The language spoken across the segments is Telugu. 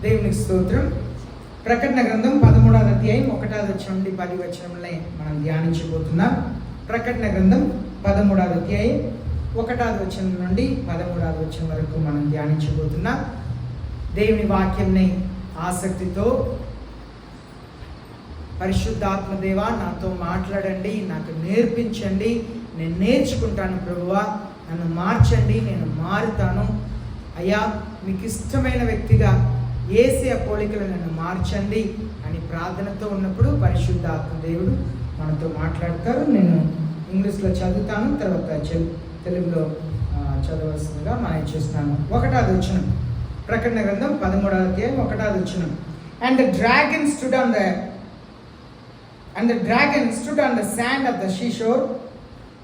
దేవునికి స్తోత్రం. ప్రకటన గ్రంథం 13వ అధ్యాయం 1వ వచనం నుండి 10వ వచనంలో మనం ధ్యానించబోతున్నాం. ప్రకటన గ్రంథం 13వ అధ్యాయం 1వ వచనం నుండి 13వ వచనం వరకు మనం ధ్యానించబోతున్నాం. దేవుని వాక్యంని ఆసక్తితో పరిశుద్ధాత్మ దేవా నాతో మాట్లాడండి, నాకు నేర్పించండి, నేను నేర్చుకుంటాను ప్రభువా, నన్ను మార్చండి, నేను మారుతాను అయ్యా, మీకు ఇష్టమైన వ్యక్తిగా యేసయ్య పోలికలు నన్ను మార్చండి అని ప్రార్థనతో ఉన్నప్పుడు పరిశుద్ధాత్మ దేవుడు మనతో మాట్లాడతారు. నేను ఇంగ్లీష్లో చదువుతాను, తర్వాత తెలుగులో చదవలసిందిగా మనం చేస్తున్నాను. 1వ వచనం, ప్రకటన గ్రంథం 13వ అధ్యాయం 1వ వచనం. And the dragon stood on the sand of the seashore.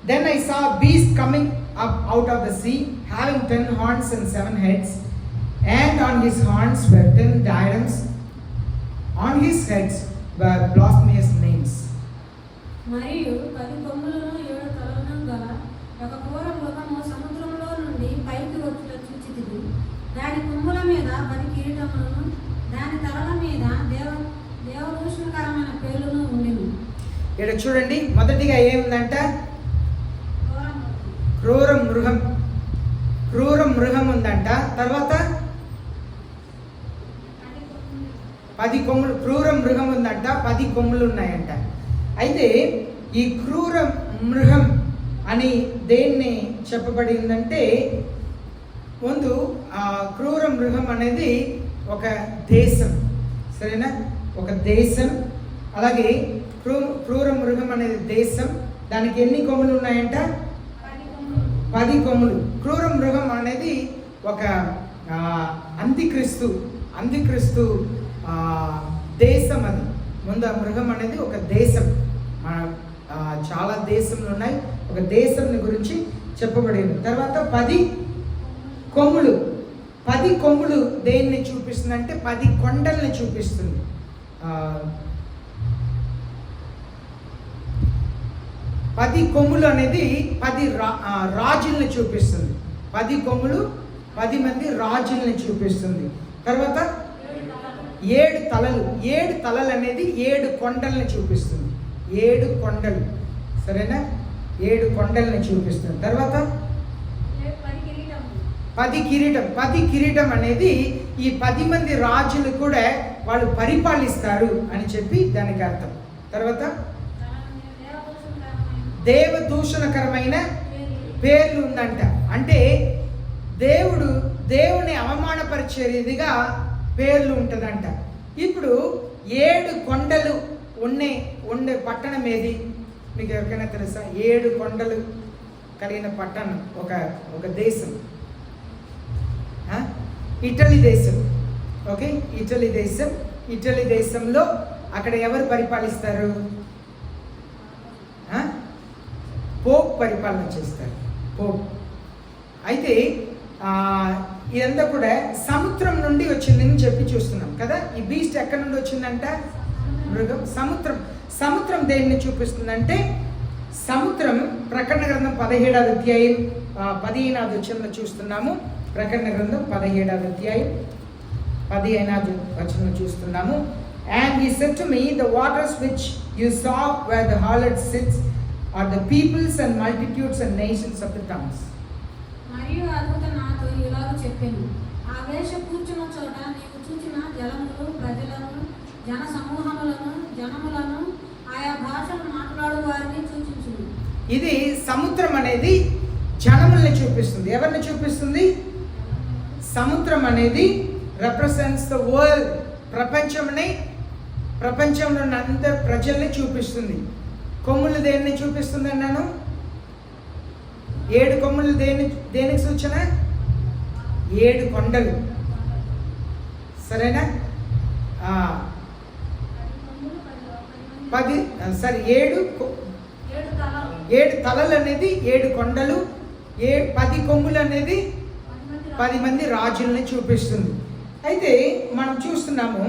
Then I saw a beast coming up out of the sea, having 10 horns and 7 heads, and on his horns were 10 diadems. On his heads were blasphemous names. మరియు 10 కొమ్ములను 7 తలలను గల ఒక ఘోర మృగము సముద్రంలో నుండి పైకి వచ్చుట చూచితిని. దాని కొమ్ముల మీద 10 కిరీటములను, దాని తలల మీద దేవదూషణకరమైన పేర్లను ఉండెను. ఇక్కడ చూడండి, మొదటిగా ఏముందంట? క్రూర మృగం ఉందంట. తర్వాత 10 కొమ్ములు, క్రూర మృగం ఉందంట, 10 కొమ్ములు ఉన్నాయంట. అయితే ఈ క్రూర మృగం అని దేన్ని చెప్పబడిందంటే, ముందు ఆ క్రూర మృగం అనేది ఒక దేశం, సరేనా? ఒక దేశం. అలాగే క్రూర మృగం అనేది దేశం. దానికి ఎన్ని కొమ్ములు ఉన్నాయంట? 10 కొమ్ములు. క్రూర మృగం అనేది ఒక అంత్యక్రీస్తు దేశం. అది ముందు ఆ మృగం అనేది ఒక దేశం. చాలా దేశంలో ఉన్నాయి, ఒక దేశం గురించి చెప్పబడింది. తర్వాత 10 కొమ్ములు. 10 కొమ్ములు దేన్ని చూపిస్తుంది అంటే 10 కొండల్ని చూపిస్తుంది. 10 కొమ్ములు అనేది 10 రాజుల్ని చూపిస్తుంది. 10 కొమ్ములు 10 మంది రాజుల్ని చూపిస్తుంది. తర్వాత 7 తలలు. 7 తలలు అనేది 7 కొండల్ని చూపిస్తుంది. 7 కొండలు, సరేనా? 7 కొండల్ని చూపిస్తుంది. తర్వాత 10 కిరీటం. 10 కిరీటం అనేది ఈ 10 మంది రాజులు కూడా వాళ్ళు పరిపాలిస్తారు అని చెప్పి దానికి అర్థం. తర్వాత దేవదూషణకరమైన పేర్లు ఉందంట. అంటే దేవుని అవమానపరిచేదిగా పేర్లు ఉంటుందంట. ఇప్పుడు 7 కొండలు ఉండే పట్టణం ఏది మీకు ఎవరికైనా తెలుసా? 7 కొండలు కలిగిన పట్టణం ఒక దేశం, ఇటలీ దేశం. ఓకే, ఇటలీ దేశం. ఇటలీ దేశంలో అక్కడ ఎవరు పరిపాలిస్తారు? పోప్ పరిపాలన చేస్తారు, పోప్. అయితే ఇదంతా కూడా సముద్రం నుండి వచ్చిందని చెప్పి చూస్తున్నాం కదా. ఈ బీస్ట్ ఎక్కడి నుండి వచ్చిందంట? మృగం. సముద్రం దేన్ని చూపిస్తుందంటే, సముద్రం ప్రకటన గ్రంథం 17వ అధ్యాయం 15వ వచనంలో చూస్తున్నాము. ప్రకటన గ్రంథం 17వ అధ్యాయం 15వ వచనంలో చూస్తున్నాము. And he said to me, the waters which you saw where the harlot sits are the peoples and multitudes and nations of the tongues. మరియు అద్భుత నాతో ఇలాగ చెప్పాను, ఆ వేష కూర్చున్న చోట నీవు చూచిన జలములు ప్రజలను, జన సమూహములను, జనములను, ఆయా భాషలు మాట్లాడు వారిని సూచించును. ఇది సముద్రం అనేది జనముల్ని చూపిస్తుంది. ఎవరిని చూపిస్తుంది? సముద్రం అనేది రిప్రజెంట్స్ ద వరల్డ్. ప్రపంచంలో ఉన్న అందరు ప్రజల్ని చూపిస్తుంది. కొమ్ములు దేన్ని చూపిస్తుంది అన్నాను? 7 కొమ్ములు దేనికి సూచన? 7 కొండలు, సరేనా? 7 తలలు అనేది 7 కొండలు, 10 కొమ్ములు అనేది 10 మంది రాజుల్ని చూపిస్తుంది. అయితే మనం చూస్తున్నాము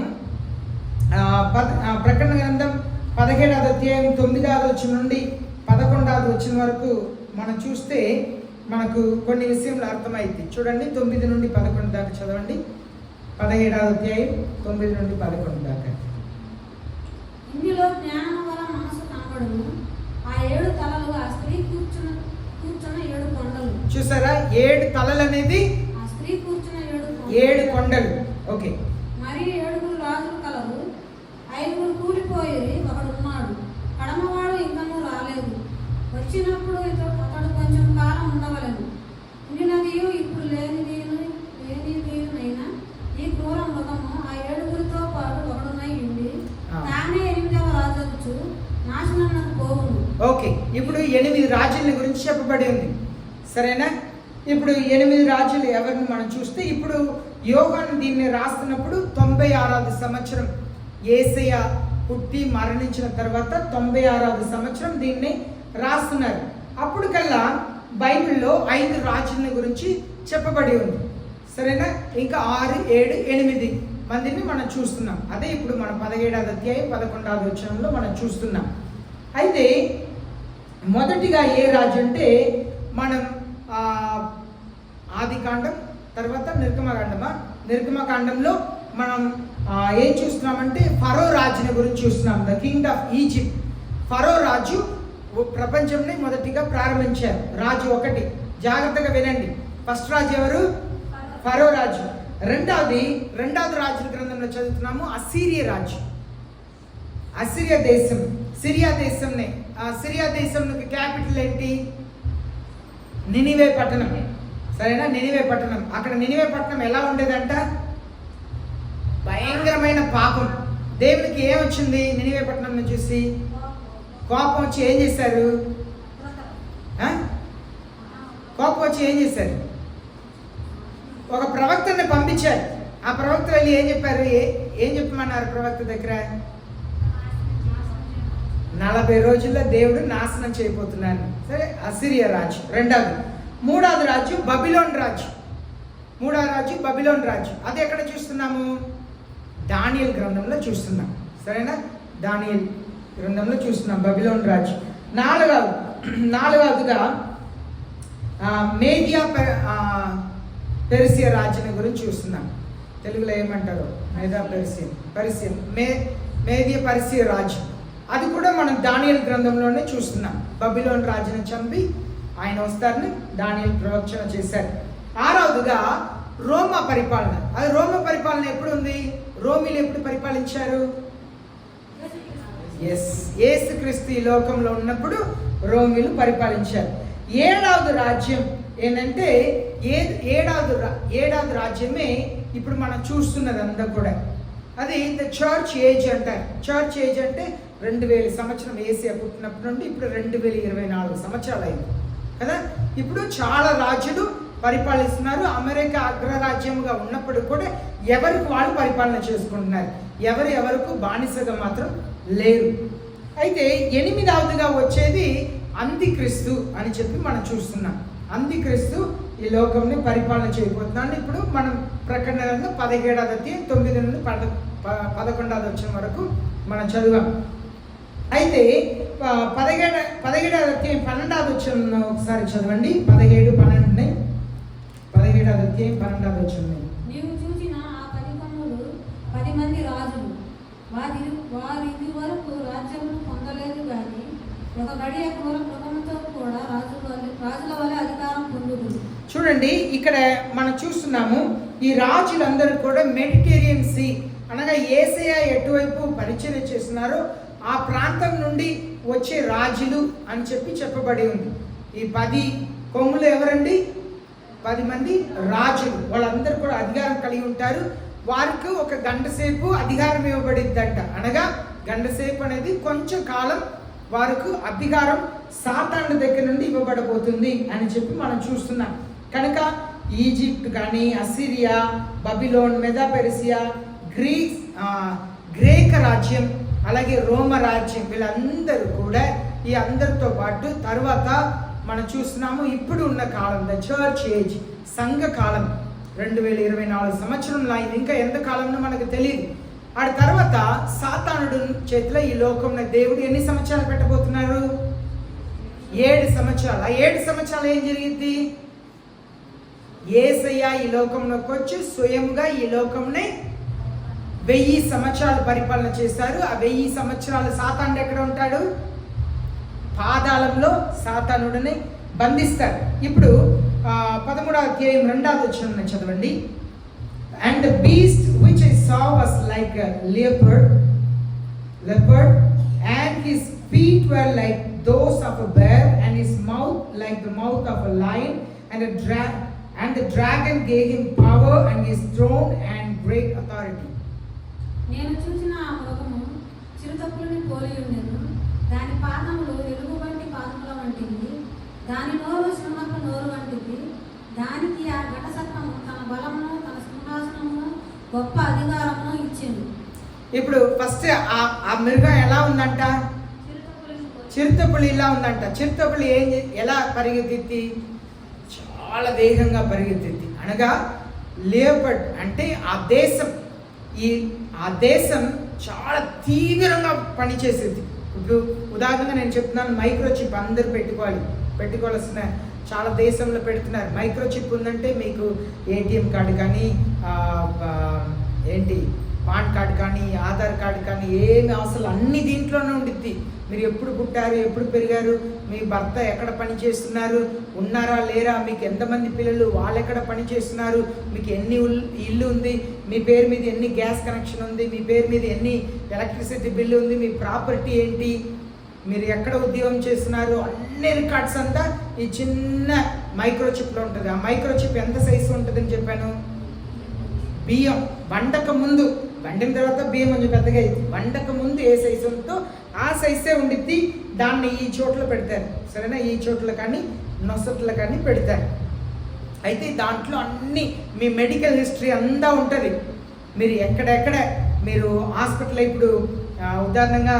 ప్రకటన గ్రంథం 17వ అధ్యాయం 9వ వచనం నుండి 11వ వచనం వరకు మనం చూస్తే మనకు కొన్ని విషయంలో అర్థమైంది. చూడండి, 9 నుండి 11 దాకా చదవండి. 17వ అధ్యాయం 9 నుండి 11 దాకా. ఇందులో జ్ఞానం వల్ల మనసు కనబడును. ఆ 7 తలలు ఆ స్త్రీ కూర్చున్న 7 కొండలు. చూసారా, 7 తలలు అనేది ఆ స్త్రీ కూర్చున్న 7 కొండలు. ఓకే. మరి 7 రాజులు కలరు. 5 కూలిపోయి ఒకడు ఉన్నాడు. కడమవాడు ఇంకనూ రాలేదు. వచ్చినప్పుడు అతడు కొంచెం కాలం ఉండవలను. ఉండినది ఇప్పుడు లేనిదీనైనా ఈ క్రూర మృగము ఆ 7 పాటు ఒకడునై ఉండి తానే 8వ రాజు నాశనమునకు పోవును. ఓకే, ఇప్పుడు 8 రాజుల గురించి చెప్పబడి ఉంది. సరేనా? ఇప్పుడు 8 రాజులు ఎవరిని మనం చూస్తే, ఇప్పుడు యోహాను దీన్ని రాస్తున్నప్పుడు 96వ సంవత్సరం యేసయ్య పుట్టి మరణించిన తర్వాత 96వ సంవత్సరం దీన్ని రాస్తున్నారు. అప్పుడు కల్లా బైబిల్లో 5 రాజుల గురించి చెప్పబడి ఉంది. సరేనా? ఇంకా 6, 7, 8 మందిని మనం చూస్తున్నాం. అదే ఇప్పుడు మనం 17వ అధ్యాయం 11వ వచనంలో మనం చూస్తున్నాం. అయితే మొదటిగా ఏ రాజు అంటే మనం ఆదికాండం తర్వాత నిర్గమకాండంలో మనం ఏం చూస్తున్నామంటే ఫరో రాజుని గురించి చూస్తున్నాం. The king of Egypt. Pharaoh రాజు ప్రపంచంని మొదటిగా ప్రారంభించారు. రాజు 1, జాగ్రత్తగా వినండి. ఫస్ట్ రాజు ఎవరు? ఫరో రాజు. రెండవది రాజుల గ్రంథంలో చదువుతున్నాము అసీరియా రాజు. అసిరియా దేశం, సిరియా దేశంనే. సిరియా దేశంకి క్యాపిటల్ ఏంటి? నినివే పట్టణం. సరేనా? నినివే పట్టణం. అక్కడ నినివే పట్టణం ఎలా ఉండేదంట? భయంకరమైన పాపం. దేవునికి ఏమొచ్చింది? నినివే పట్టణం చూసి కోపం వచ్చి ఏం చేశారు? కోపం వచ్చి ఏం చేశారు? ఒక ప్రవక్తని పంపించారు. ఆ ప్రవక్త వెళ్ళి ఏం చెప్పారు? ఏం చెప్పమన్నారు ప్రవక్త దగ్గర? 40 రోజుల్లో దేవుడు నాశనం చేయబోతున్నాను. సరే, అసిరియా రాజు. మూడవది రాజు బబిలోన్ రాజు. బబిలోన్ రాజు. అది ఎక్కడ చూస్తున్నాము? దానియేలు గ్రంథంలో చూస్తున్నాం. సరేనా? దానియేలు గ్రంథంలో చూస్తున్నాం బబిలోన్ రాజు. నాలుగవదిగా మేదియా పెర్సియా రాజుని గురించి చూస్తున్నాం. తెలుగులో ఏమంటారు? మేదియా పర్సియా రాజు. అది కూడా మనం దానియేలు గ్రంథంలోనే చూస్తున్నాం. బబిలోన్ రాజుని చంపి ఆయన వస్తారని దానియేలు ప్రవచన చేశారు. ఆరవదిగా రోమా పరిపాలన. అది రోమా పరిపాలన ఎప్పుడు ఉంది? రోమిలు ఎప్పుడు పరిపాలించారు? యేసుక్రీస్తు ఈ లోకంలో ఉన్నప్పుడు రోమిలు పరిపాలించారు. 7వ రాజ్యం ఏంటంటే ఏడవది రాజ్యమే ఇప్పుడు మనం చూస్తున్నది అంతా కూడా. అది ద చర్చ్ ఏజ్ అంటారు. చర్చ్ ఏజ్ అంటే 2000 సంవత్సరం యేసయ్య పుట్టినప్పటి నుండి ఇప్పుడు 2024 సంవత్సరాలు అయింది కదా. ఇప్పుడు చాలా రాజులు పరిపాలిస్తున్నారు. అమెరికా అగ్రరాజ్యంగా ఉన్నప్పుడు కూడా ఎవరికి వాళ్ళు పరిపాలన చేసుకుంటున్నారు. ఎవరికి బానిసగా మాత్రం లేరు. అయితే 8వదిగా వచ్చేది అంత్యక్రీస్తు అని చెప్పి మనం చూస్తున్నాం. అంత్యక్రీస్తు ఈ లోకంని పరిపాలన చేయబోతున్నాను. ఇప్పుడు మనం ప్రకటన 17వ అధ్యాయం 9 నుండి 11వ వచనం వరకు మనం చదివాం. అయితే 17వ అధ్యాయం 12వ వచనం ఒకసారి చదవండి. 17, 12. 17వ అధ్యాయం 12వ వచనం. నీవు చూసిన ఆ 10 కన్నులు 10 మంది రాజులు. వారి ఇది వరకు రాజ్యమును పొందలేదు కానీ ఒక గడియ క్రూర మృగముతో కూడా రాజుల వలె అధికారం పొందుతుంది. చూడండి, ఇక్కడ మనం చూస్తున్నాము ఈ రాజులందరూ కూడా మెడిటేరియన్ సీ అనగా యేసయ్య ఎటువైపు పరిచయం చేస్తున్నారో ఆ ప్రాంతం నుండి వచ్చే రాజులు అని చెప్పి చెప్పబడి ఉంది. ఈ 10 కొమ్ములు ఎవరండి? 10 మంది రాజులు. వాళ్ళందరూ కూడా అధికారం కలిగి ఉంటారు. వారికి ఒక గంట సేపు అధికారం ఇవ్వబడిద్దంట. అనగా గంట సేపు అనేది కొంచెం కాలం వారికి అధికారం సాతాను దగ్గర నుండి ఇవ్వబడబోతుంది అని చెప్పి మనం చూస్తున్నాం. కనుక ఈజిప్ట్ కానీ, అసిరియా, బబిలోన్, మెదా పెర్సియా, గ్రీక్ రాజ్యం, అలాగే రోమ రాజ్యం, వీళ్ళందరూ కూడా ఈ అందరితో పాటు తర్వాత మనం చూస్తున్నాము ఇప్పుడు ఉన్న కాలం ద చర్చ్ ఏజ్, సంఘ కాలం 2024 సంవత్సరంలో అయింది. ఇంకా ఎంత కాలంలో మనకు తెలియదు. ఆ తర్వాత సాతానుడు చేతిలో ఈ లోకంలో దేవుడు ఎన్ని సంవత్సరాలు పెట్టబోతున్నారు? 7 సంవత్సరాలు. ఆ 7 సంవత్సరాలు ఏం జరిగింది? యేసయ్య ఈ లోకంలోకి వచ్చి స్వయంగా ఈ లోకంని 1000 సంవత్సరాలు పరిపాలన చేశారు. ఆ 1000 సంవత్సరాలు సాతానుడు ఎక్కడ ఉంటాడు? పాతాళంలో సాతానుడిని బంధిస్తారు. ఇప్పుడు 13వ అధ్యాయం 2వ వచనం చదవండి. And the beast which I saw was like a leopard, and his feet were like those of a bear, and his mouth like the mouth of a lion, and the dragon gave him power and his throne and great authority. నేను చూసిన ఆ మృగము చిరుతపులిని పోలి ఉండెను. దాని పాదములు ఎలుగు వంటి పాదముల వంటివి, దాని నోరు సింహపు నోరు వంటిది. దానికి ఆ ఘటసర్పము తన బలమును, తన సింహాసనమును, గొప్ప అధికారమును ఇచ్చింది. ఇప్పుడు ఫస్ట్ ఆ మృగం ఎలా ఉందంట? చిరుతపులి ఇలా ఉందంట. చిరుతపులి ఎలా పరిగెత్తి? చాలా వేగంగా పరిగెత్తి. అనగా లేపర్డ్ అంటే ఆ దేశం చాలా తీవ్రంగా పనిచేసేది. ఇప్పుడు ఉదాహరణగా నేను చెప్తున్నాను, మైక్రోచిప్ అందరూ పెట్టుకోవాల్సిన చాలా దేశంలో పెడుతున్నారు. మైక్రోచిప్ ఉందంటే మీకు ఏటీఎం కార్డు కానీ పాన్ కార్డు కానీ ఆధార్ కార్డు కానీ ఏమి అసలు అన్ని దీంట్లోనే ఉండిద్ది. మీరు ఎప్పుడు పుట్టారు, ఎప్పుడు పెరిగారు, మీ భర్త ఎక్కడ పని చేస్తున్నారు, ఉన్నారా లేరా, మీకు ఎంతమంది పిల్లలు, వాళ్ళు ఎక్కడ పని చేస్తున్నారు, మీకు ఎన్ని ఇల్లు ఉంది, మీ పేరు మీద ఎన్ని గ్యాస్ కనెక్షన్ ఉంది, మీ పేరు మీద ఎన్ని ఎలక్ట్రిసిటీ బిల్లు ఉంది, మీ ప్రాపర్టీ ఏంటి, మీరు ఎక్కడ ఉద్యోగం చేస్తున్నారు, అన్ని రికార్డ్స్ అంతా ఈ చిన్న మైక్రోచిప్లో ఉంటుంది. ఆ మైక్రోచిప్ ఎంత సైజు ఉంటుందని చెప్పాను? బియ్యం వండక ముందు, వండిన తర్వాత బియ్యం కొంచెం పెద్దగా అయింది, వండక ముందు ఏ సైజు ఉంటుందో ఆ సైజే ఉండిద్ది. దాన్ని ఈ చోట్ల పెడతారు, సరేనా? ఈ చోట్ల కానీ నొసట్లు కానీ పెడతారు. అయితే దాంట్లో అన్ని మీ మెడికల్ హిస్టరీ అంతా ఉంటుంది. మీరు ఎక్కడెక్కడ మీరు హాస్పిటల్, ఇప్పుడు ఉదాహరణంగా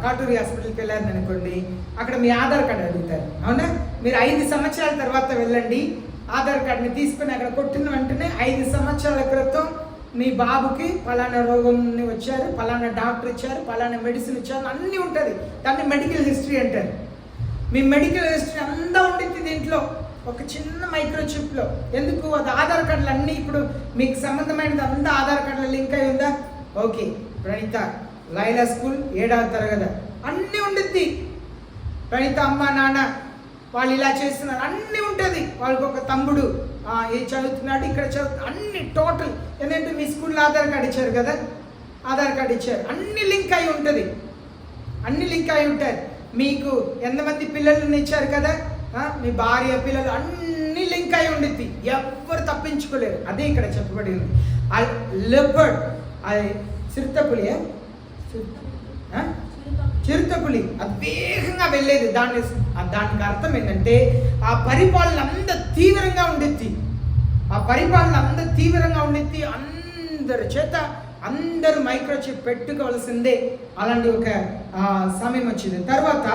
కాటూరి హాస్పిటల్కి వెళ్ళారని అనుకోండి, అక్కడ మీ ఆధార్ కార్డు అడుగుతారు, అవునా? మీరు 5 సంవత్సరాల తర్వాత వెళ్ళండి, ఆధార్ కార్డుని తీసుకుని అక్కడ కొట్టిన వెంటనే 5 సంవత్సరాల క్రితం మీ బాబుకి పలానా రోగం వచ్చారు, పలానా డాక్టర్ ఇచ్చారు, పలానా మెడిసిన్ ఇచ్చారు, అన్నీ ఉంటుంది. దాన్ని మెడికల్ హిస్టరీ అంటారు. మీ మెడికల్ హిస్టరీ అంతా ఉంటుంది దీంట్లో, ఒక చిన్న మైక్రోచిప్లో. ఎందుకు? అది ఆధార్ కార్డులు అన్నీ ఇప్పుడు మీకు సంబంధమైనది అంతా ఆధార్ కార్డులో లింక్ అయి ఉందా? ఓకే, ప్రణీత లైలా స్కూల్ 7వ తరగతి అన్నీ ఉండిద్ది. ప్రణీత అమ్మ నాన్న వాళ్ళు ఇలా చేస్తున్నారు, అన్నీ ఉంటుంది. వాళ్ళకి ఒక తమ్ముడు ఏ చదువుతున్నాడు, ఇక్కడ అన్ని టోటల్. ఎందుకంటే మీ స్కూల్లో ఆధార్ కార్డు ఇచ్చారు కదా, ఆధార్ కార్డు ఇచ్చారు, అన్ని లింక్ అయి ఉంటుంది, అన్ని లింక్ అయి ఉంటారు. మీకు ఎంతమంది పిల్లలను ఇచ్చారు కదా, మీ భార్య పిల్లలు అన్ని లింక్ అయి ఉండిద్ది, ఎవ్వరు తప్పించుకోలేరు. అదే ఇక్కడ చెప్పబడి ఉంది. ఆ లెపర్డ్, అది చిరుతపులి, చిరుతపులి అది వేగంగా వెళ్ళేది. దానికి అర్థం ఏంటంటే ఆ పరిపాలన అంత తీవ్రంగా ఉండిద్ది, ఆ పరిపాలన అంత తీవ్రంగా ఉండిద్ది. అందరి చేత అందరూ మైక్రోచిప్ పెట్టుకోవాల్సిందే. అలాంటి ఒక సమయం వచ్చింది. తర్వాత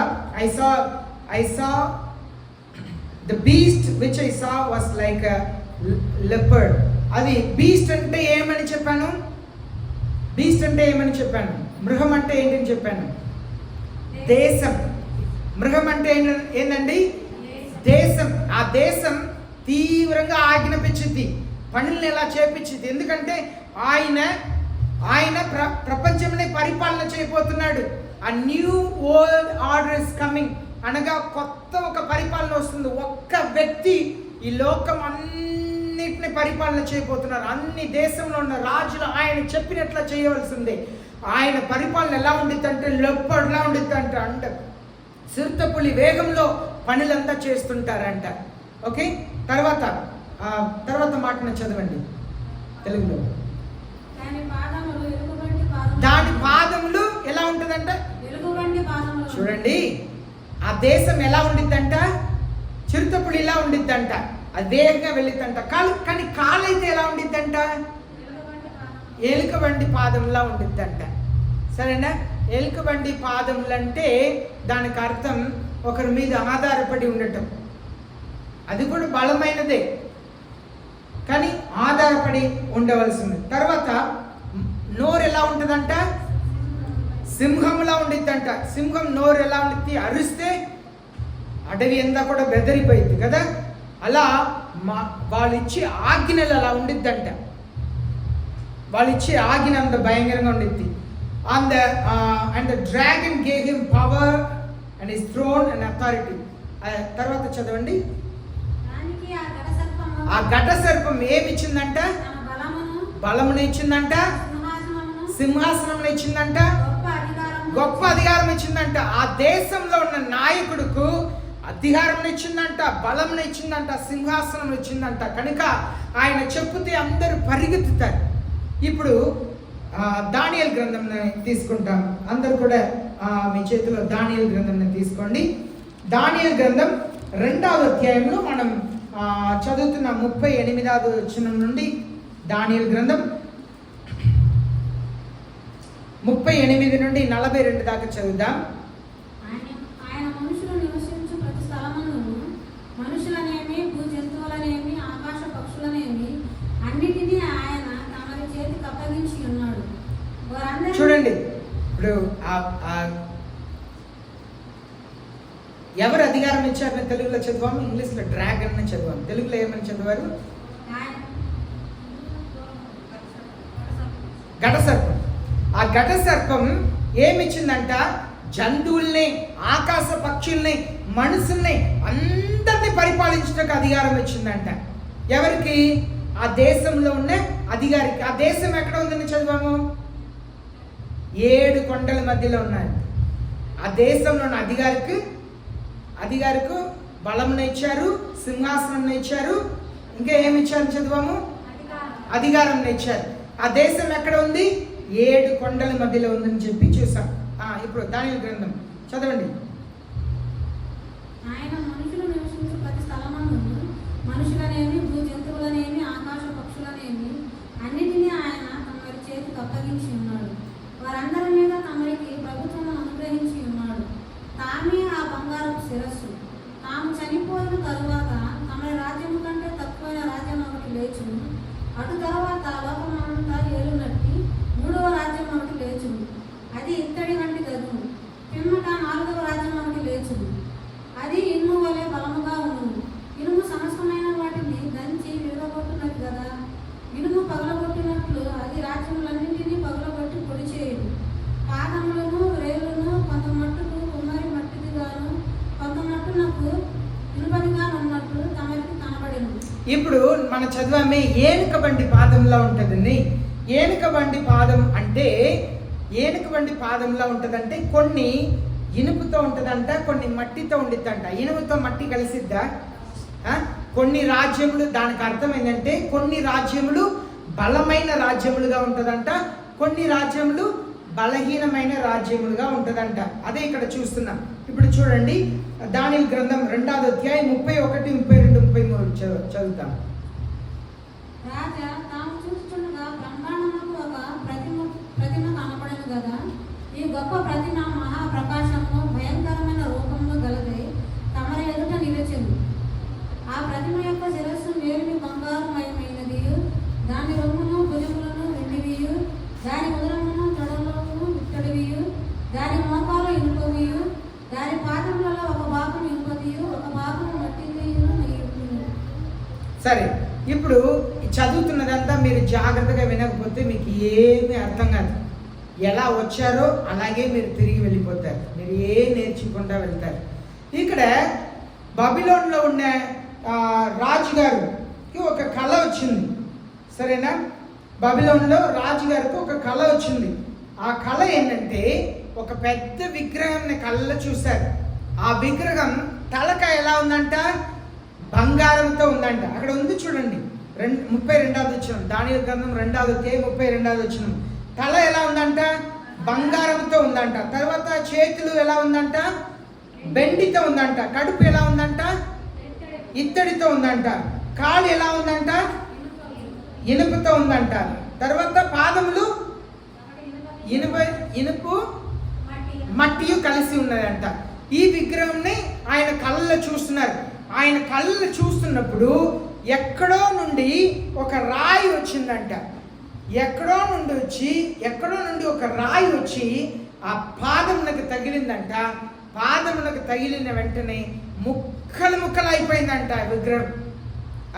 I saw the beast which I saw was like leopard. అది బీస్ట్ అంటే ఏమని చెప్పాను? బీస్ట్ అంటే ఏమని చెప్పాను? మృగం అంటే ఏంటని చెప్పాను? దేశం. మృగం అంటే ఏంటండి? దేశం. ఆ దేశం తీవ్రంగా ఆజ్ఞాపించింది, పనులను ఎలా చేపించింది. ఎందుకంటే ఆయన ప్రపంచంలో పరిపాలన చేయబోతున్నాడు. ఆ new world order is coming, అనగా కొత్త ఒక పరిపాలన వస్తుంది. ఒక్క వ్యక్తి ఈ లోకం అన్నిటిని పరిపాలన చేయబోతున్నారు. అన్ని దేశంలో ఉన్న రాజులు ఆయన చెప్పినట్లా చేయవలసిందే. ఆయన పరిపాలన ఎలా ఉండిద్దంటే లెపర్డ్లా ఉండిద్దంట. అంటే చిరుతపులి వేగంలో పనులంతా చేస్తుంటారంట. ఓకే, తర్వాత మాటను చదవండి తెలుగులో. దాని పాదములు ఎలా ఉంటుందంట? చూడండి, ఆ దేశం ఎలా ఉండిద్దంట? చిరుతపులి ఇలా ఉండిద్దంట, అది వేగంగా వెళ్ళిద్దంట. కానీ కాలైతే ఎలా ఉండిద్దంట? ఎలుకబండి పాదంలా ఉండిద్దంట. సరేనా? ఎలుకబండి పాదములు అంటే దానికి అర్థం ఒకరి మీద ఆధారపడి ఉండటం. అది కూడా బలమైనదే, కానీ ఆధారపడి ఉండవలసింది. తర్వాత నోరు ఎలా ఉంటుందంట? సింహంలా ఉండిద్దంట. సింహం నోరు ఎలా ఉండిద్ది? అరిస్తే అడవి అంతా కూడా బెదిరిపోయింది కదా. అలా వాళ్ళు ఇచ్చే ఆజ్ఞలు అలా ఉండిద్దంట. వాళ్ళు ఇచ్చే ఆజ్ఞ అంత భయంకరంగా ఉండిద్ది. And the dragon gave him power and his throne and authority. తర్వాత చదవండి. ఆ ఘట సర్పం ఏమిచ్చిందంట? బలమును ఇచ్చిందంట, సింహాసనం ఇచ్చిందంట, గొప్ప అధికారం ఇచ్చిందంట. ఆ దేశంలో ఉన్న నాయకుడుకు అధికారం ఇచ్చిందంట, బలం ఇచ్చిందంట, సింహాసనం ఇచ్చిందంట. కనుక ఆయన చెప్పుతే అందరూ పరిగెత్తుతారు. ఇప్పుడు దానియేలు గ్రంథం తీసుకుంటాం. అందరూ కూడా మీ చేతిలో దానియేలు గ్రంథం తీసుకోండి. దానియేలు గ్రంథం 2వ అధ్యాయంలో మనం చదువుతున్న 38వ వచనం నుండి దానియేలు గ్రంథం 38 నుండి 42 దాకా చదువుదాం. ఆయన మనుషులు నివసించు ప్రతి స్థలమును, మనుషులనేమి, భూ జంతువులనేమి, ఆకాశ పక్షులనేమి అన్నిటినీ ఆయన తమరి చేతికి అప్పగించి ఉన్నాడు. చూడండి, ఇప్పుడు ఎవరు అధికారం ఇచ్చారని తెలుగులో చదివాము, ఇంగ్లీష్లో డ్రాగన్ అని చదివాము. తెలుగులో ఏమని చదివారు? ఘట సర్పం. ఆ ఘట సర్పం ఏమిచ్చిందంట? జంతువుల్ని, ఆకాశ పక్షుల్ని, మనుషుల్ని అందరినీ పరిపాలించడానికి అధికారం ఇచ్చిందంట. ఎవరికి? ఆ దేశంలో ఉన్న అధికారికి. ఆ దేశం ఎక్కడ ఉందని చదివాము? 7 కొండల మధ్యలో ఉన్నాయి. ఆ దేశంలో ఉన్న అధికారికి బలమును ఇచ్చారు, సింహాసనం ఇచ్చారు, ఇంకా ఏమి ఇచ్చారు చదివాము? అధికారం ఇచ్చారు. ఆ దేశం ఎక్కడ ఉంది? 7 కొండల మధ్యలో ఉందని చెప్పి చూసాం. ఇప్పుడు దానియేలు గ్రంథం చదవండి. ఆయన మనుషులు నివసించు ప్రతి స్థలమును, మనుషులనేమి, భూ జంతువులనేమి, ఆకాశ పక్షులనేమి అన్నిటినీ ఆయన తమరి చేతికి అప్పగించి ఉన్నాడు. వారందరి మీద తమరికి ప్రభుత్వం అనుగ్రహించి ఉన్నాడు. తామే ఆ బంగారం శిరస్సు. తాము చనిపోయిన తరువాత తమరి రాజ్యము కంటే తక్కువైన రాజ్యం ఒకటి లేచును. అటు తరువాత లోకమంతా ఏలునట్టి 3వ రాజ్యం ఒకటి లేచును. అది ఇత్తడి వంటి గదును. పిమ్మట 4వ రాజ్యం ఒకటి లేచును. అది ఇనుము వలె బలముగా ఉండును. ఇనుము సమస్తమైన వాటిని దంచి విరగొట్టున్నది కదా. ఇనుము పగలగొట్టినట్లు అది రాజ్యములన్నింటినీ పగలగొట్టి పొడి చేయును. పాదములను, రేలును కొంత మట్టుకు కుమ్మరి మట్టిదిగాను, కొంత మట్టునకు ఇనుపదిగా ఉన్నట్లు తమరికి కనబడెను. ఇప్పుడు మన చదివామే ఏనుక బండి పాదంలో ఉంటుందండి. ఏనుక బండి పాదం అంటే ఉంటుందంటే కొన్ని ఇనుపుతో ఉంటుందంట, కొన్ని మట్టితో ఉండిద్దంట. ఇనుముతో మట్టి కలిసిద్దా? కొన్ని రాజ్యములు, దానికి అర్థం ఏంటంటే కొన్ని రాజ్యములు బలమైన రాజ్యములుగా ఉంటుందంట, కొన్ని రాజ్యములు బలహీనమైన రాజ్యములుగా ఉంటుందంట. అదే ఇక్కడ చూస్తున్నాం. ఇప్పుడు చూడండి, దానియేలు గ్రంథం 2వ అధ్యాయం 31, 32, 33 చదువుతాం. రాజా తాము చూస్తుండగా బ్రహ్మాండముకు ఒక ప్రతిమ కనపడను కదా. ఈ గొప్ప ప్రతిమ మహాప్రకాశము, భయంకరమైన రూపంలో గలదై తమరి ఎదుట నిలిచెను. ఆ ప్రతిమ యొక్క శిరస్సు మేలుని బంగారుమయమైనది, దాని రొమ్మును, భుజములను వెండివియు, దాని ఉదరమును, తొడలను ఇత్తడివియు, దాని మోకాలు ఇనుపవియు, దాని పాదములలో ఒక భాగం ఇనుపదియు, ఒక భాగం మట్టిదియు. సరే, ఇప్పుడు చదువుతున్నదంతా మీరు జాగ్రత్తగా వినకపోతే మీకు ఏమీ అర్థం కాదు. ఎలా వచ్చారో అలాగే మీరు తిరిగి వెళ్ళిపోతారు. మీరు ఏం నేర్చుకుంటా వెళ్తారు. ఇక్కడ బబిలోన్లో ఉన్న రాజుగారికి ఒక కళ వచ్చింది. సరేనా? బబిలోన్లో రాజుగారికి ఒక కళ వచ్చింది. ఆ కళ ఏంటంటే ఒక పెద్ద విగ్రహాన్ని కళ్ళలో చూశారు. ఆ విగ్రహం తలక ఎలా ఉందంట? బంగారంతో ఉందంట. అక్కడ ఉంది చూడండి, 32వ వచనం. దానియేలు గ్రంథం 2వ అధ్యాయం 32వ వచనం. తల ఎలా ఉందంట? బంగారంతో ఉందంట. తర్వాత చేతులు ఎలా ఉందంట? వెండితో ఉందంట. కడుపు ఎలా ఉందంట? ఇత్తడితో ఉందంట. కాళ్ళు ఎలా ఉందంట? ఇనుపుతో ఉందంట. తర్వాత పాదములు ఇనుపు మట్టియు కలిసి ఉన్నదంట. ఈ విగ్రహంని ఆయన కళ్ళలో చూస్తున్నారు. ఆయన కళ్ళలో చూస్తున్నప్పుడు ఎక్కడో నుండి ఒక రాయి వచ్చిందంట. ఎక్కడో నుండి ఒక రాయి వచ్చి ఆ పాదమునకు తగిలిందంట. పాదమునకు తగిలిన వెంటనే ముక్కలు అయిపోయిందంట విగ్రహం.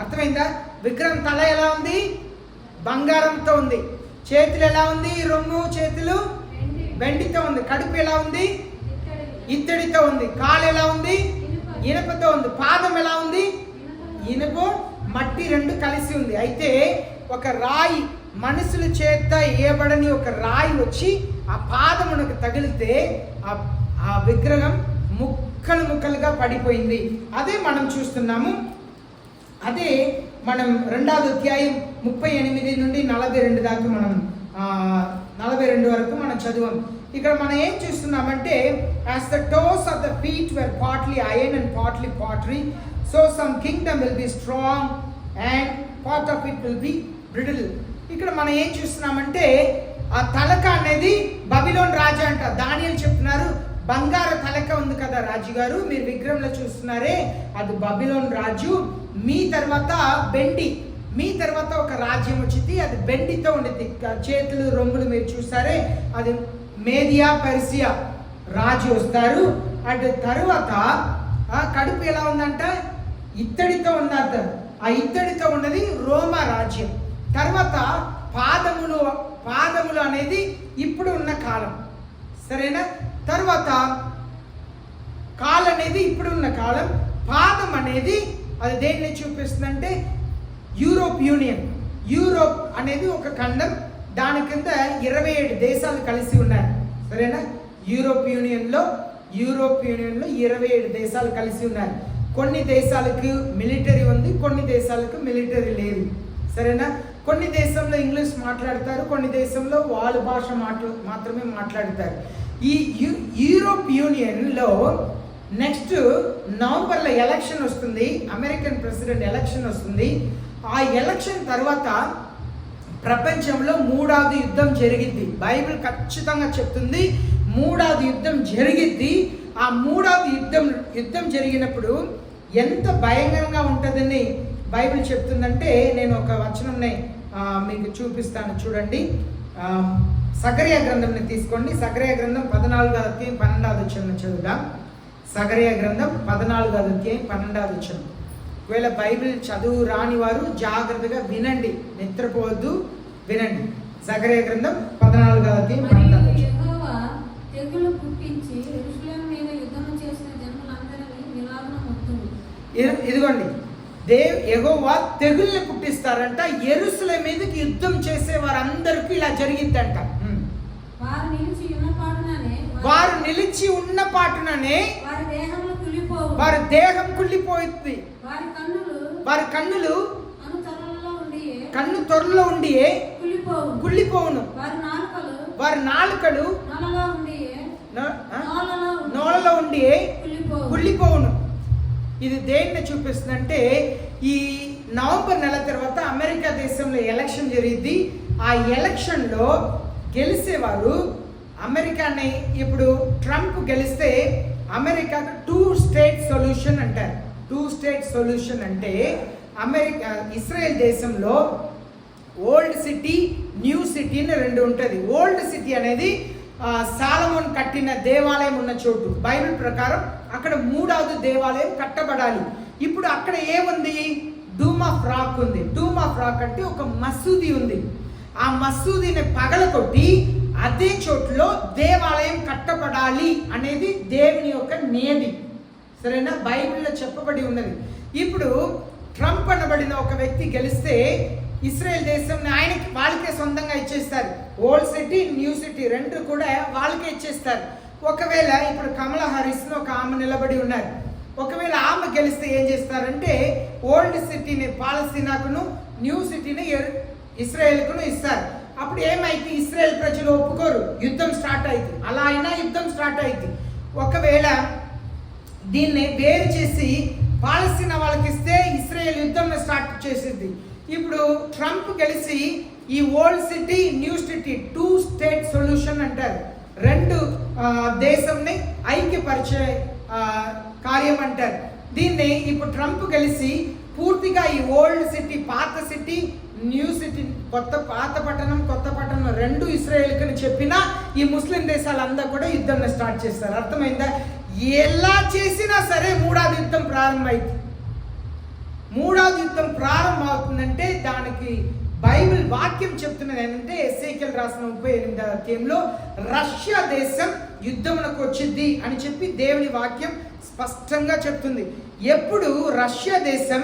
అర్థమైందా? విగ్రహం తల ఎలా ఉంది? బంగారంతో ఉంది. చేతులు ఎలా ఉంది? రొమ్ము చేతులు వెండితో ఉంది. కడుపు ఎలా ఉంది? ఇత్తడితో ఉంది. కాలు ఎలా ఉంది? ఇనుపతో ఉంది. పాదం ఎలా ఉంది? ఇనుపు మట్టి రెండు కలిసి ఉంది. అయితే ఒక రాయి, మనుషుల చేత ఏబడని ఒక రాయి వచ్చి ఆ పాదమునకు తగిలితే ఆ విగ్రహం ముక్కలు ముక్కలుగా పడిపోయింది. అదే మనం చూస్తున్నాము. అదే మనం 2వ అధ్యాయం 38 నుండి 42 దాకా మనం 42 వరకు మనం చదివాం. ఇక్కడ మనం ఏం చూస్తున్నామంటే, as the toes of the feet were partly iron and partly pottery, so some kingdom will be strong and part of it will be brittle. ఇక్కడ మనం ఏం చూస్తున్నామంటే, ఆ తలక అనేది బబిలోన్ రాజు అంట. దానియేలు చెప్తున్నారు, బంగారు తలక ఉంది కదా రాజుగారు, మీరు విగ్రహంలో చూస్తున్నారే, అది బబిలోన్ రాజు. మీ తర్వాత బెండి, మీ తర్వాత ఒక రాజ్యం వచ్చింది, అది బెండితో ఉండేది. చేతులు రొమ్ములు మీరు చూసారే, అది మేదియా పర్సియా రాజు వస్తారు. అటు తరువాత కడుపు ఎలా ఉందంట? ఇత్తడితో ఉన్నది. ఆ ఇత్తడితో ఉన్నది రోమా రాజ్యం. తర్వాత పాదములు అనేది ఇప్పుడు ఉన్న కాలం, సరేనా? తర్వాత కాలు అనేది ఇప్పుడు ఉన్న కాలం. పాదం అనేది అది దేన్ని చూపిస్తుందంటే యూరోప్ యూనియన్. యూరోప్ అనేది ఒక ఖండం, దాని కింద 27 దేశాలు కలిసి ఉన్నాయి, సరేనా? యూరోప్ యూనియన్లో 27 దేశాలు కలిసి ఉన్నాయి. కొన్ని దేశాలకు మిలిటరీ ఉంది, కొన్ని దేశాలకు మిలిటరీ లేదు, సరేనా? కొన్ని దేశంలో ఇంగ్లీష్ మాట్లాడతారు, కొన్ని దేశంలో వాళ్ళ భాష మాత్రమే మాట్లాడతారు. ఈ యూరోప్ యూనియన్లో నెక్స్ట్ నవంబర్లో ఎలక్షన్ వస్తుంది, అమెరికన్ ప్రెసిడెంట్ ఎలక్షన్ వస్తుంది. ఆ ఎలక్షన్ తర్వాత ప్రపంచంలో 3వ యుద్ధం జరిగిద్ది. బైబిల్ ఖచ్చితంగా చెప్తుంది 3వ యుద్ధం జరిగిద్ది. ఆ 3వ యుద్ధం జరిగినప్పుడు ఎంత భయంకరంగా ఉంటుందని బైబిల్ చెప్తుందంటే, నేను ఒక వచనంని మీకు చూపిస్తాను, చూడండి. సగరియా గ్రంథంని తీసుకోండి. సగరియా గ్రంథం 14వ అధ్యాయం 12వ వచనం చదువుదాం. సగరియా గ్రంథం 14వ అధ్యాయం 12వ వచనం. ఒకవేళ బైబిల్ చదువు రాని వారు జాగ్రత్తగా వినండి, నిద్రపోవద్దు, వినండి. సగరియా గ్రంథం 14వ అధ్యాయం 12వ వచనం. తెగులు పుట్టించి యెరూషలేము మీద యుద్ధం చేసిన జనులందరినీ ఇలాగున మొత్తును. ఇదిగోండి, యెహోవా తెగుల్ని పుట్టిస్తారంట. యెరూషలేము మీదకి యుద్ధం చేసే వారందరికీ ఇలా జరిగిద్దంట. వారు నిలిచి ఉన్న పాటుననే వారి దేహం కుళ్ళిపోయింది. వారి కన్నులు కన్ను త్వరలో ఉండి కుళ్ళిపోవును. వారి నాలుకలు నోళ్ళలో ఉండి కుళ్ళిపోవును. ఇది దేన్ని చూపిస్తుందంటే, ఈ నవంబర్ నెల తర్వాత అమెరికా దేశంలో ఎలక్షన్ జరిగింది. ఆ ఎలక్షన్లో గెలిచేవారు అమెరికాని, ఇప్పుడు ట్రంప్ గెలిస్తే అమెరికాకు 2 స్టేట్ సొల్యూషన్ అంటారు. 2 స్టేట్ సొల్యూషన్ అంటే ఇస్రాయేల్ దేశంలో ఓల్డ్ సిటీ, న్యూ సిటీ అని 2 ఉంటుంది. ఓల్డ్ సిటీ అనేది సాలమోన్ కట్టిన దేవాలయం ఉన్న చోటు. బైబిల్ ప్రకారం అక్కడ 3వ దేవాలయం కట్టబడాలి. ఇప్పుడు అక్కడ ఏముంది? డూమ్ ఆఫ్ రాక్ ఉంది. డూమ్ ఆఫ్ రాక్ అంటే ఒక మసూది ఉంది. ఆ మసూదిని పగలకొట్టి అదే చోటులో దేవాలయం కట్టబడాలి అనేది దేవుని యొక్క నియతి, సరేనా? బైబిల్లో చెప్పబడి ఉన్నది. ఇప్పుడు ట్రంప్ అనబడిన ఒక వ్యక్తి గెలిస్తే ఇస్రాయేల్ దేశం వాళ్ళకే సొంతంగా ఇచ్చేస్తారు. ఓల్డ్ సిటీ, న్యూ సిటీ 2 కూడా వాళ్ళకే ఇచ్చేస్తారు. ఒకవేళ ఇప్పుడు కమలా హారిస్ ఒక ఆమె నిలబడి ఉన్నారు. ఒకవేళ ఆమె గెలిస్తే ఏం చేస్తారంటే, ఓల్డ్ సిటీని పాలస్తీనాకును, న్యూ సిటీని ఇస్రాయేల్కును ఇస్తారు. అప్పుడు ఏమైతే ఇస్రాయేల్ ప్రజలు ఒప్పుకోరు, యుద్ధం స్టార్ట్ అయింది. అలా అయినా యుద్ధం స్టార్ట్ అయింది. ఒకవేళ దీన్ని వేరు చేసి పాలస్తీనా వాళ్ళకి ఇస్తే ఇస్రాయేల్ యుద్ధం స్టార్ట్ చేసింది. ఇప్పుడు ట్రంప్ గెలిచి ఈ old city, new city 2 state solution అంటారు. 2 దేశంని ఐక్యపరిచే కార్యం అంటారు దీన్ని. ఇప్పుడు ట్రంప్ గెలిచి పూర్తిగా ఈ ఓల్డ్ సిటీ, పాత సిటీ, న్యూ సిటీ, పాత పట్టణం, కొత్త పట్టణం 2 ఇస్రాయేల్కి చెప్పినా ఈ ముస్లిం దేశాలందరూ కూడా యుద్ధం స్టార్ట్ చేస్తారు. అర్థమైందా? ఎలా చేసినా సరే 3వ యుద్ధం ప్రారంభమైంది. మూడవది యుద్ధం ప్రారంభం అవుతుందంటే దానికి బైబిల్ వాక్యం చెప్తున్నది ఏంటంటే ఎస్ఐకెల్ రాసిన 38వ అధ్యాయంలో రష్యా దేశం యుద్ధమునకు వచ్చింది అని చెప్పి దేవుని వాక్యం స్పష్టంగా చెప్తుంది. ఎప్పుడు రష్యా దేశం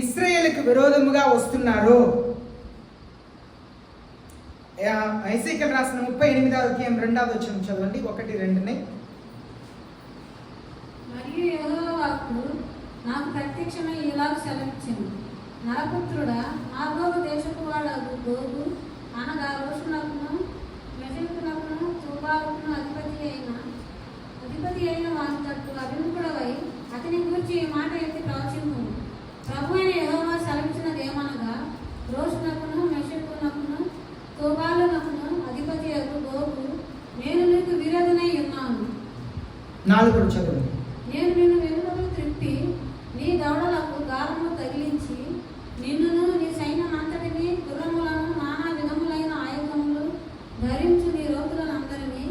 ఇశ్రాయేలుకు విరోధముగా వస్తున్నారో, ఎస్ఐకెల్ రాసిన 38వ అధ్యాయం 2వ వచనం చదవండి, 1-2. మరియు యెహోవా వాక్కు నాకు ప్రత్యక్షమై ఇలాగ సెలవిచ్చెను, నరపుత్రుడా, మాగోగు దేశపు వాడగు గోగు అనగా రోషునకును మెషకునకును తుబాలుకును అధిపతి అయిన వాని తట్టు అభిముఖుడవై అతని గురించి ఈ మాట ఎత్తి ప్రవచించుము. ప్రభు అయిన యెహోవా సెలవిచ్చినది ఏమనగా, రోషునకును మెషకునకును తుబాలునకును అధిపతి అగు గోగు నేను నీకు విరోధనై ఉన్నాను. 4 చదవండి. నేను నిన్ను వెనుకకు త్రిప్పి నీ దవడలకు గారము తగిలించి నిన్నును నీ సైన్యమంతటిని గుర్రములను నానా విధములైన ఆయుధములు ధరించు నీ రోగులనందరినీ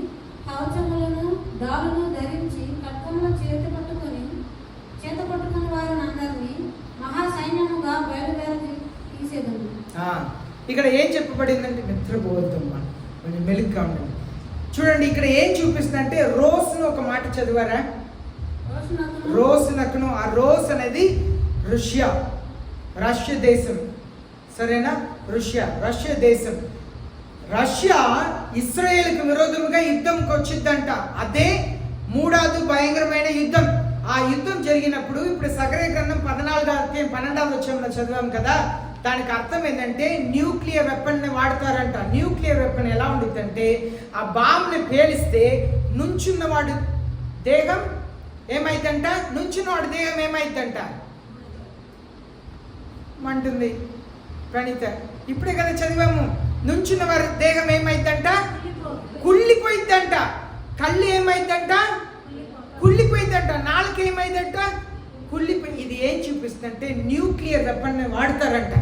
కవచములను డాలును ధరించి ఖడ్గములు చేత పట్టుకుని వారిని అందరినీ మహాసైన్యముగా బయలుదేరి తీసేదను. ఇక్కడ ఏం చెప్పబడిందంటే, నిద్రపోవద్దమ్మా, కొంచెం మెలుగ్గా ఉండండి. చూడండి, ఇక్కడ ఏం చూపిస్తుందంటే రోస్ను ఒక మాట చదివారా? రోస్నకును, ఆ రోస్ అనేది రష్యా దేశం, సరేనా? రష్యా దేశం. రష్యా ఇశ్రాయేలుకు విరోధముగా యుద్ధంకి వచ్చిందంట. అదే మూడవది భయంకరమైన యుద్ధం. ఆ యుద్ధం జరిగినప్పుడు ఇప్పుడు సగరే గ్రంథం 14వ అధ్యాయం 12వ వచనంలో చదివాం కదా. దానికి అర్థం ఏంటంటే న్యూక్లియర్ వెపన్ని వాడతారంట. న్యూక్లియర్ వెపన్ ఎలా ఉండిద్దంటే, ఆ బాంబుని పేలిస్తే నుంచున్నవాడు దేహం ఏమైందంట, నుంచున్నవాడు దేహం ఏమైందంట, మంటుంది. ప్రణీత ఇప్పుడే కదా చదివాము, నుంచున్న వారి దేహం ఏమైందంట, కుళ్ళిపోయిందంట. కళ్ళు ఏమైందంట, కుళ్ళిపోయిందంట. నాలుక ఏమైందంట, కుళ్ళిపోయి. ఇది ఏం చూపిస్తుందంటే న్యూక్లియర్ వెపన్ని వాడతారంట.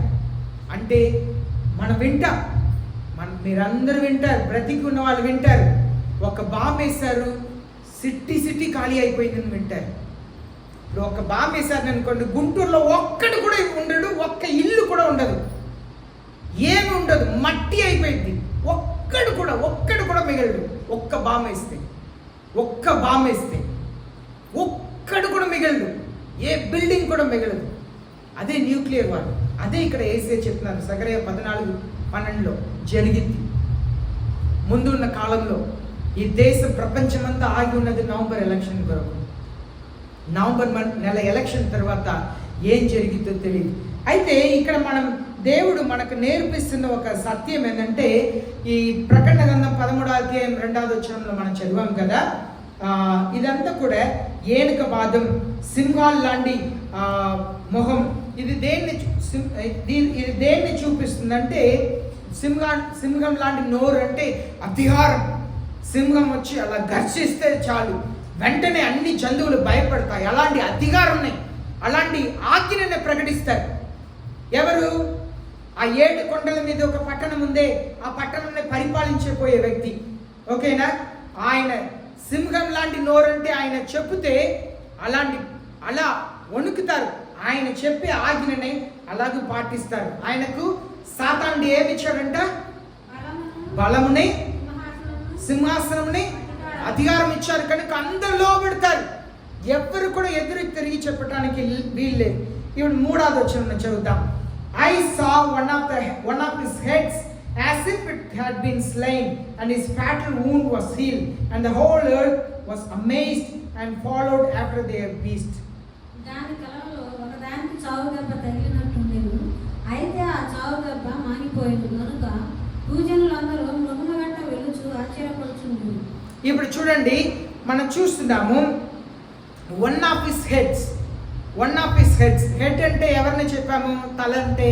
అంటే మనం వింటాం, మీరందరూ వింటారు, బ్రతికి ఉన్న వాళ్ళు వింటారు. ఒక బాంబు వేశారు, సిటీ ఖాళీ అయిపోయిందని వింటారు. ఇప్పుడు ఒక బాంబు వేశారు అనుకోండి, గుంటూరులో ఒక్కడు కూడా ఉండడు, ఒక్క ఇల్లు కూడా ఉండదు, ఏమి ఉండదు, మట్టి అయిపోయింది. ఒక్కడు కూడా మిగలడు. ఒక్క బాంబు వేస్తే ఒక్కడు కూడా మిగలడు, ఏ బిల్డింగ్ కూడా మిగలదు. అదే న్యూక్లియర్ వార్. అదే ఇక్కడ ఏసే చెప్తున్నారు సగరయ 14:12 జరిగింది. ముందున్న కాలంలో ఈ దేశం ప్రపంచమంతా ఆగి ఉన్నది నవంబర్ ఎలక్షన్ కొరకు. నవంబర్ నెల ఎలక్షన్ తర్వాత ఏం జరిగిందో తెలియదు. అయితే ఇక్కడ దేవుడు మనకు నేర్పిస్తున్న ఒక సత్యం ఏంటంటే, ఈ ప్రకటన గ్రంథం 13వ అధ్యాయం 2వ వచనంలో మనం చదివాం కదా, ఇదంతా కూడా ఏనుక పాదం, సింహాల్ లాంటి మొహం. ఇది దేన్ని చూపిస్తుందంటే, సింహం లాంటి నోరు అంటే అధికారం. సింహం వచ్చి అలా గర్జిస్తే చాలు, వెంటనే అన్ని జంతువులు భయపడతాయి. అలాంటి అధికారం ఉన్నాయి, అలాంటి ఆజ్ఞని ప్రకటిస్తారు. ఎవరు? ఆ 7 కొండల మీద ఒక పట్టణం ఉందే, ఆ పట్టణంని పరిపాలించబోయే వ్యక్తి. ఓకేనా? ఆయన సింహం లాంటి నోరంటే ఆయన చెప్తే అలా వణుకుతారు. ఆయన చెప్పే ఆజ్ఞని అలాగే పాటిస్తారు. ఆయనకు సాతానుడు ఏమి ఇచ్చాడంట? బలముని, సింహాసనంని, అధికారం ఇచ్చారు. కనుక అందరు లోబడతారు, ఎవ్వరు కూడా ఎదురు తిరిగి చెప్పడానికి వీల్లేదు. ఇప్పుడు 3వ వచనం చదువుతాం. I saw one of his heads as if it had been slain, and his fatal wound was healed, and the whole earth was amazed and followed after their beast. దాని తలలో ఒకదానికి చావు దెబ్బ తగిలినట్టుండేను. అయితే ఆ చావు దెబ్బ మానిపోయింది కనుక పూజనులందరూ మృగము వెంట వెలుచు ఆశ్చర్యపడుచుండ్రు. ఇప్పుడు చూడండి, మనం చూస్తున్నాము one of his heads. Head అంటే ఎవరిని చెప్పాము? తల అంటే,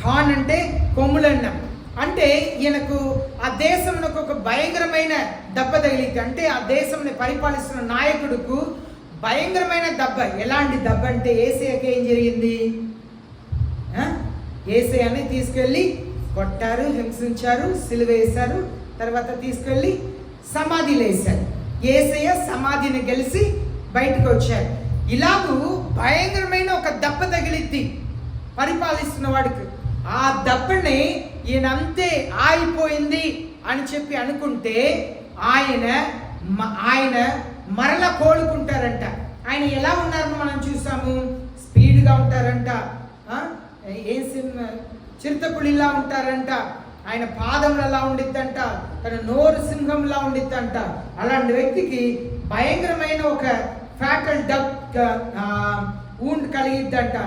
హార్న్ అంటే కొమ్ములు అన్నాం. అంటే ఈయనకు ఆ దేశంలో ఒక భయంకరమైన దెబ్బ తగిలింది. అంటే ఆ దేశంని పరిపాలిస్తున్న నాయకుడుకు భయంకరమైన దెబ్బ. ఎలాంటి దెబ్బ అంటే, ఏసయ్యకి ఏం జరిగింది? ఏసయ్యని తీసుకెళ్ళి కొట్టారు, హింసించారు, సిలువ వేశారు, తర్వాత తీసుకెళ్ళి సమాధిలో వేశారు. ఏసయ్య సమాధిని గెలిచి బయటకు వచ్చారు. ఇలాగూ భయంకరమైన ఒక దెబ్బ తగిలిద్ది పరిపాలిస్తున్న వాడికి. ఆ దెబ్బని ఈయన అంతే ఆగిపోయింది అని చెప్పి అనుకుంటే ఆయన మరలా కోలుకుంటారంట. ఆయన ఎలా ఉన్నారని మనం చూసాము, స్పీడ్గా ఉంటారంట, చిరుతపులిలా ఉంటారంట, ఆయన పాదములు ఎలా ఉండిద్దంట, తన నోరు సింహంలా ఉండిద్దంట. అలాంటి వ్యక్తికి భయంకరమైన ఒక ఫ్యాటల్ వూండ్ కలిగిద్దంట.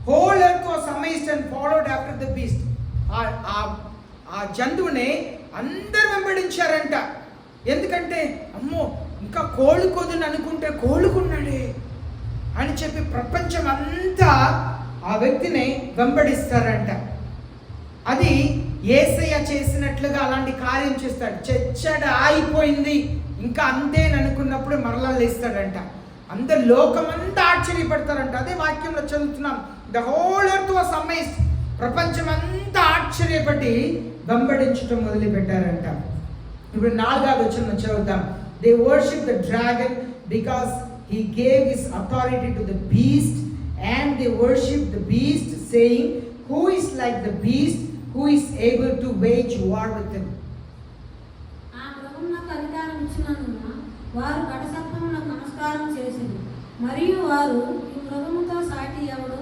Whole earth was amazed and followed after the beast. ఆ జంతువుని అందరు వెంబడించారంట. ఎందుకంటే అమ్మో ఇంకా కోలుకోదని అనుకుంటే కోలుకున్నాడే అని చెప్పి ప్రపంచం అంతా ఆ వ్యక్తిని వెంబడిస్తారంట. అది యేసయ్య చేసినట్లుగా అలాంటి కార్యం చేస్తాడు. చచ్చడ ఆగిపోయింది ఇంకా అంతేననుకున్నప్పుడు మరలా లేస్తాడంట. అందరు లోకమంతా ఆశ్చర్యపడతారంట. అదే వాక్యంలో చదువుతున్నాం, the whole earth was amazed. ప్రపంచం అంతా ఆశ్చర్యపడి వెంబడించడం మొదలు పెట్టారంట. ఇప్పుడు 4వ వచనం చదువుతాం. They worship the dragon because he gave his authority to the beast, and they worship the beast, saying, who is like the beast, who is able to wage war with him. ఆ మృగమునకు అధికారం ఇచ్చినందున వారు కడసర్పమునకు నమస్కారం చేసిరి. మరియు వారు ఈ మృగముతో సాటి ఎవడు,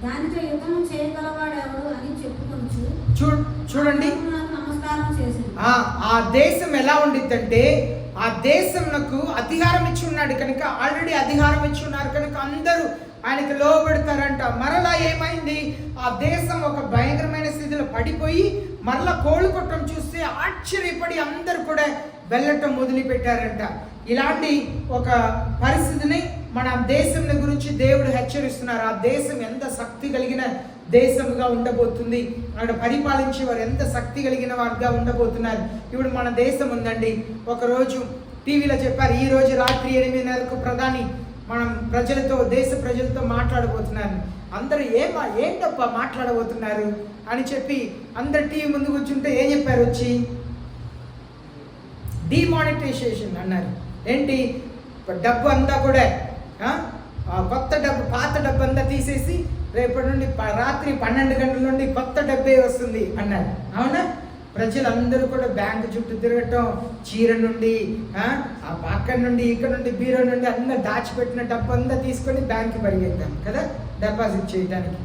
దానితో యుద్ధము చేయగలవాడు ఎవడు అని చెప్పుకొనుచు చూడండి నమస్కారం చేసిరి. ఆ దేశం ఎలా ఉండిద్దంటే, ఆ దేశంకు అధికారం ఇచ్చి ఉన్నాడు కనుక, ఆల్రెడీ అధికారం ఇచ్చి ఉన్నారు కనుక అందరూ ఆయనకు లోబడతారంట. మరలా ఏమైంది, ఆ దేశం ఒక భయంకరమైన స్థితిలో పడిపోయి మరలా కోలుకోవటం చూస్తే ఆశ్చర్యపడి అందరూ కూడా వెళ్ళటం మొదలుపెట్టారంట. ఇలాంటి ఒక పరిస్థితిని మన దేశం గురించి దేవుడు హెచ్చరిస్తున్నారు. ఆ దేశం ఎంత శక్తి కలిగిన దేశంగా ఉండబోతుంది, అక్కడ పరిపాలించే వారు ఎంత శక్తి కలిగిన వారుగా ఉండబోతున్నారు. ఇప్పుడు మన దేశం ఉందండి. ఒకరోజు టీవీలో చెప్పారు, ఈ రోజు రాత్రి 8:30 ప్రధాని మనం దేశ ప్రజలతో మాట్లాడబోతున్నారు. అందరూ ఏంటప్ప మాట్లాడబోతున్నారు అని చెప్పి అందరు టీవీ ముందు కూర్చుంటే ఏం చెప్పారు, వచ్చి డిమానిటైజేషన్ అన్నారు. ఏంటి, డబ్బు అంతా కూడా కొత్త డబ్బు, పాత డబ్బు అంతా తీసేసి రేపటి నుండి రాత్రి 12 గంటల నుండి కొత్త డబ్బే వస్తుంది అన్నారు. అవునా? ప్రజలందరూ కూడా బ్యాంకు చుట్టూ తిరగటం, చీర నుండి అక్కడ నుండి ఇక్కడ నుండి బీరో నుండి అందరూ దాచిపెట్టిన డబ్బు అంతా తీసుకొని బ్యాంక్కి పరిగెత్తాం కదా డిపాజిట్ చేయడానికి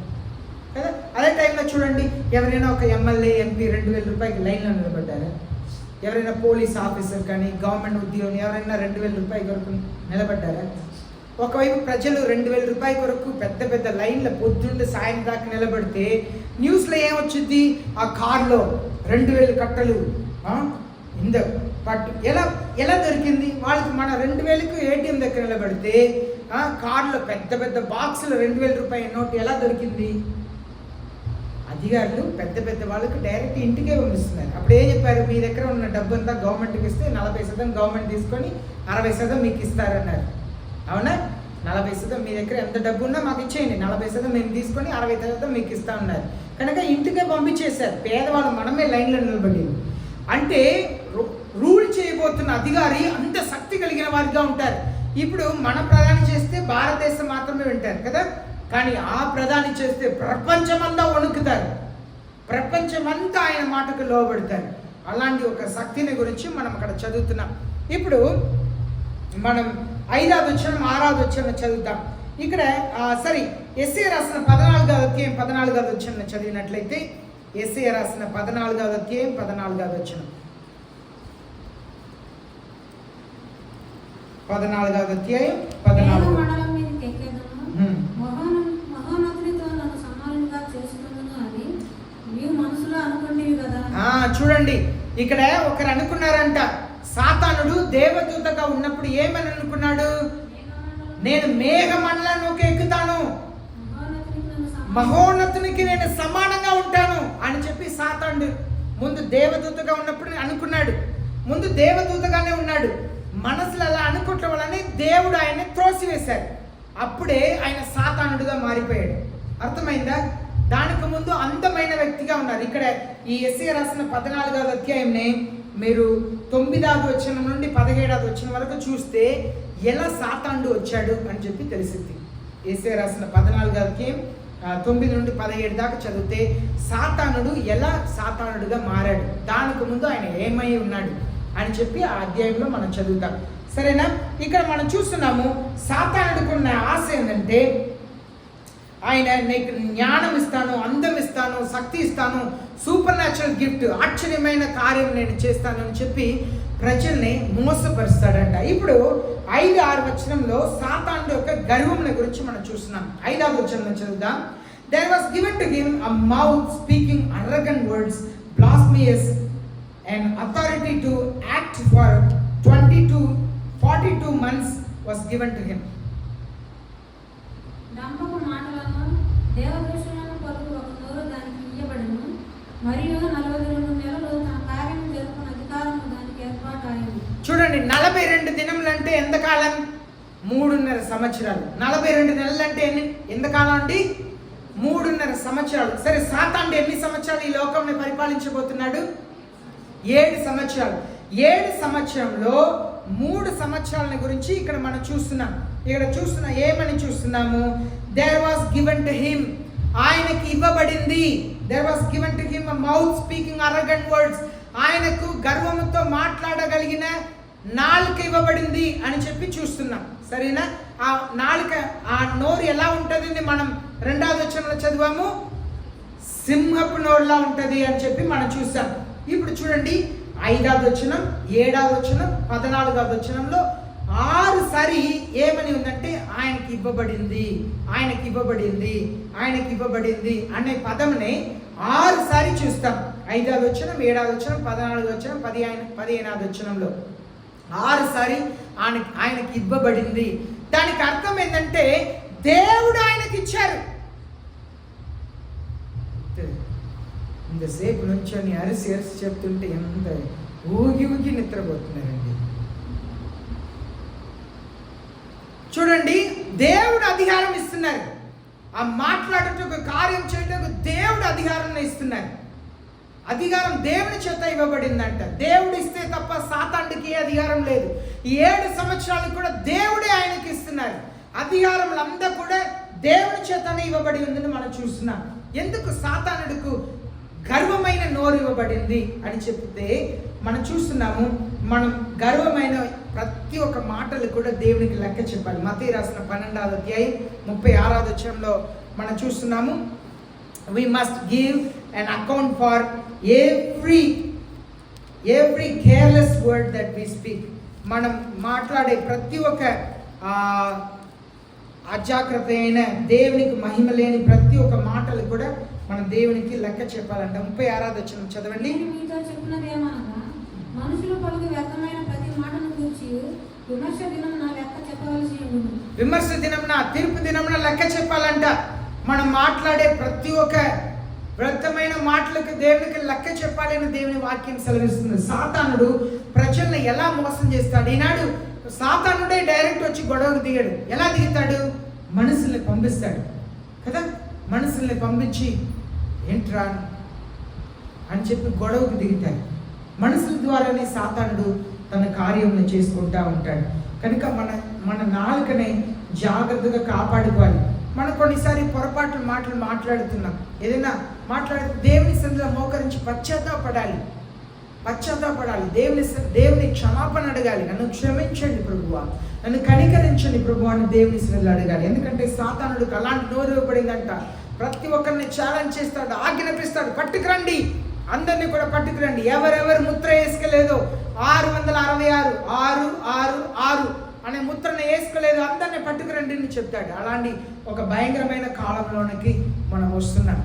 కదా. అదే టైంలో చూడండి, ఎవరైనా ఒక ఎమ్మెల్యే ఎంపీ 2000 రూపాయలకి లైన్లో నిలబడ్డారా? ఎవరైనా పోలీస్ ఆఫీసర్ కానీ గవర్నమెంట్ ఉద్యోగం ఎవరైనా 2000 రూపాయల కొరకు నిలబడ్డారా? ఒకవైపు ప్రజలు 2000 రూపాయల కొరకు పెద్ద పెద్ద లైన్ల పొద్దుండి సాయం దాకా నిలబడితే న్యూస్లో ఏమొచ్చింది, ఆ కార్లో 2000 కట్టలు పట్టు ఎలా దొరికింది వాళ్ళకి? మన 2000కు ఏటీఎం దగ్గర నిలబడితే కార్లో పెద్ద పెద్ద బాక్సులు 2000 రూపాయల నోటు ఎలా దొరికింది? అధికారులు పెద్ద పెద్ద వాళ్ళకి డైరెక్ట్ ఇంటికే పంపిస్తున్నారు. అప్పుడు ఏం చెప్పారు, మీ దగ్గర ఉన్న డబ్బు అంతా గవర్నమెంట్కి ఇస్తే 40% గవర్నమెంట్ తీసుకొని 60% మీకు ఇస్తారన్నారు. అవునా? 40% మీ దగ్గర ఎంత డబ్బు ఉన్నా మాకు ఇచ్చేయండి, 40% మేము తీసుకొని 60% మీకు ఇస్తా ఉన్నారు కనుక ఇంటికే పంపించేశారు. పేదవాళ్ళు మనమే లైన్లో నిలబడి. అంటే రూల్ చేయబోతున్న అధికారి అంత శక్తి కలిగిన వారిగా ఉంటారు. ఇప్పుడు మన ప్రధాని చేస్తే భారతదేశం మాత్రమే వింటారు కదా, కానీ ఆ ప్రధాని చేస్తే ప్రపంచమంతా వణుకుతారు, ప్రపంచమంతా ఆయన మాటకు లోబడతారు. అలాంటి ఒక శక్తిని గురించి మనం అక్కడ చదువుతున్నాం. ఇప్పుడు మనం 5వ వచనం 6వ వచనం చదువుతాం. ఇక్కడ యెషయా రాసిన 14వ అధ్యాయం 14వ వచనం చదివినట్లయితే, యెషయా రాసిన 14వ అధ్యాయం 14వ వచనం, 14వ అధ్యాయం 14వ చూడండి. ఇక్కడ ఒకరు అనుకున్నారంట, సాతానుడు దేవదూతగా ఉన్నప్పుడు ఏమని అనుకున్నాడు, నేను మేఘమండలంలోకి ఎక్కుతాను, మహోన్నతునికి నేను సమానంగా ఉంటాను అని చెప్పి సాతానుడు ముందు దేవదూతగా ఉన్నప్పుడు అనుకున్నాడు. ముందు దేవదూతగానే ఉన్నాడు. మనసులో అలా అనుకోవటం వల్లనే దేవుడు ఆయన్ని త్రోసివేశాడు. అప్పుడే ఆయన సాతానుడుగా మారిపోయాడు. అర్థమైందా? దానికి ముందు అందమైన వ్యక్తిగా ఉన్నారు. ఇక్కడ ఈ యెషయా రాసిన 14వ అధ్యాయంని మీరు 9వ వచనం నుండి 17వ వచనం వరకు చూస్తే ఎలా సాతానుడు వచ్చాడు అని చెప్పి తెలిసింది. యేసయ్య రాసిన 14వ అధ్యాయం 9 నుండి 17 దాకా చదివితే సాతానుడు ఎలా సాతానుడుగా మారాడు, దానికి ముందు ఆయన ఏమై ఉన్నాడు అని చెప్పి ఆ అధ్యాయంలో మనం చదువుతాం. సరేనా? ఇక్కడ మనం చూస్తున్నాము సాతానుడుకున్న ఆశ ఏంటంటే ఆయన నీకు జ్ఞానం ఇస్తాను, అందం ఇస్తాను, శక్తి ఇస్తాను, సూపర్ న్యాచురల్ గిఫ్ట్, ఆశ్చర్యమైన కార్యం నేను చేస్తాను అని చెప్పి ప్రజల్ని మోసపరుస్తాడంట. ఇప్పుడు 5-6 వచనంలో సాతానుడు యొక్క గర్వం గురించి మనం చూస్తున్నాం. 5వ వచనంలో చదువుదాం. There was given to him a mouth speaking arrogant words, blasphemous, and authority to act for 42 months was given to him. డంబపు మాటలను దేవదూషణలను పలుకు ఒక నోరు దానికి ఇయ్యబడెను, మరియు 42 నెలలు తన కార్యం జరుపుకున్న అధికారము దానికి ఏర్పాటాయింది. చూడండి, 42 దినములు అంటే ఎంతకాలం? 3.5 సంవత్సరాలు. 42 నెలలు అంటే ఎంతకాలం అండి? 3.5 సంవత్సరాలు. సరే, సాతానుడు ఎన్ని సంవత్సరాలు ఈ లోకంని పరిపాలించబోతున్నాడు? 7 సంవత్సరాలు. 7 సంవత్సరంలో 3 సంవత్సరాల గురించి ఇక్కడ మనం చూస్తున్నాం. ఏమని చూస్తున్నాము? There was given to him, ఆయనకి ఇవ్వబడింది. There was given to him a mouth speaking arrogant words, ఆయనకు గర్వముతో మాట్లాడగలిగిన నాలుక ఇవ్వబడింది అని చెప్పి చూస్తున్నాం. సరేనా? ఆ నాలుక, ఆ నోరు ఎలా ఉంటుంది? మనం 2వ వచనంలో చదివాము, సింహపు నోరులా ఉంటుంది అని చెప్పి మనం చూసాం. ఇప్పుడు చూడండి, 5వ వచనం, 7వ వచనం, 14వ వచనంలో 6 సారి ఏమని ఉందంటే ఆయనకి ఇవ్వబడింది, ఆయనకి ఇవ్వబడింది, ఆయనకి ఇవ్వబడింది అనే పదంని 6 సారి చూస్తాం. 5వ వచనం, 7వ వచనం, 14వ వచనం, 15వ వచనంలో 6 సారి ఆయనకి ఇవ్వబడింది. దానికి అర్థం ఏంటంటే దేవుడు ఆయనకి ఇచ్చారు. ఇంతసేపు నుంచొని అరిసి చెప్తుంటే ఎంత ఊగి నిద్రపోతున్నారండి. చూడండి, దేవుడు అధికారం ఇస్తున్నారు. ఆ మాట్లాడటకు, కార్యం చేయటకు దేవుడు అధికారం ఇస్తున్నారు. అధికారం దేవుని చేత ఇవ్వబడిందంట. దేవుడు ఇస్తే తప్ప సాతానుడికి ఏ అధికారం లేదు. ఈ 7 సంవత్సరాలు కూడా దేవుడే ఆయనకి ఇస్తున్నారు. అధికారములంతా కూడా దేవుని చేతనే ఇవ్వబడి ఉందని మనం చూస్తున్నాం. ఎందుకు సాతానుడికి గర్వమైన నోరు ఇవ్వబడింది అని చెప్తే మనం చూస్తున్నాము, మనం గర్వమైన ప్రతి ఒక్క మాటలు కూడా దేవునికి లెక్క చెప్పాలి. మత్తయి రాసిన 12వ అధ్యాయం 36వ వచనంలో మనం చూస్తున్నాము, we must give an account for every careless word that we speak. మనం మాట్లాడే ప్రతి ఒక్క అజాగ్రత్త అయిన, దేవునికి మహిమ లేని ప్రతి ఒక్క మాటలు కూడా మనం దేవునికి లెక్క చెప్పాలంట. 36వ వచనం చదవండి. మీతో చెప్పినదేమనగా, మనుషులు పలుకు వ్యర్థమైన ప్రతి మాటను గురించి విమర్శ దినమున లెక్క చెప్పవలసి ఉండును. విమర్శ దినమున, తీర్పు దినమున లెక్క చెప్పాలంట. మనం మాట్లాడే ప్రతి ఒక్క వ్యర్థమైన మాటలకు దేవునికి లెక్క చెప్పాలి అని దేవుని వాక్యం సెలవిస్తుంది. సాతానుడు ప్రజల్ని ఎలా మోసం చేస్తాడు? ఈనాడు సాతానుడే డైరెక్ట్ వచ్చి గొడవకు దిగాడు. ఎలా దిగుతాడు? మనుషుల్ని పంపిస్తాడు కదా. మనుషుల్ని పంపించి ఏంట్రా అని చెప్పి గొడవకు దిగుతాడు. మనుషుల ద్వారానే సాతానుడు తన కార్యములు చేసుకుంటూ ఉంటాడు. కనుక మన నాలుకని జాగ్రత్తగా కాపాడుకోవాలి. మనం కొన్నిసారి పొరపాటు మాటలు మాట్లాడుతున్నాం. ఏదైనా మాట్లాడితే దేవుని సన్నిధిలో మోకరించి పశ్చాత్తాపడాలి. దేవుని క్షమాపణ అడగాలి. నన్ను క్షమించండి ప్రభువా, నన్ను కనికరించండి ప్రభువా అని దేవుని సన్నిధిలో అడగాలి. ఎందుకంటే సాతానుడికి అలాంటి నోరు ఇవ్వబడిందంట. ప్రతి ఒక్కరిని ఛాలెంజ్ చేస్తాడు, ఆజ్ఞాపిస్తాడు, పట్టుకురండి, అందరినీ కూడా పట్టుకురండి. ఎవరెవరు ముద్ర వేసుకోలేదో 666 అనే ముద్రను వేసుకోలేదు అందరినీ పట్టుకురండి అని చెప్తాడు. అలాంటి ఒక భయంకరమైన కాలంలోనికి మనం వస్తున్నాం.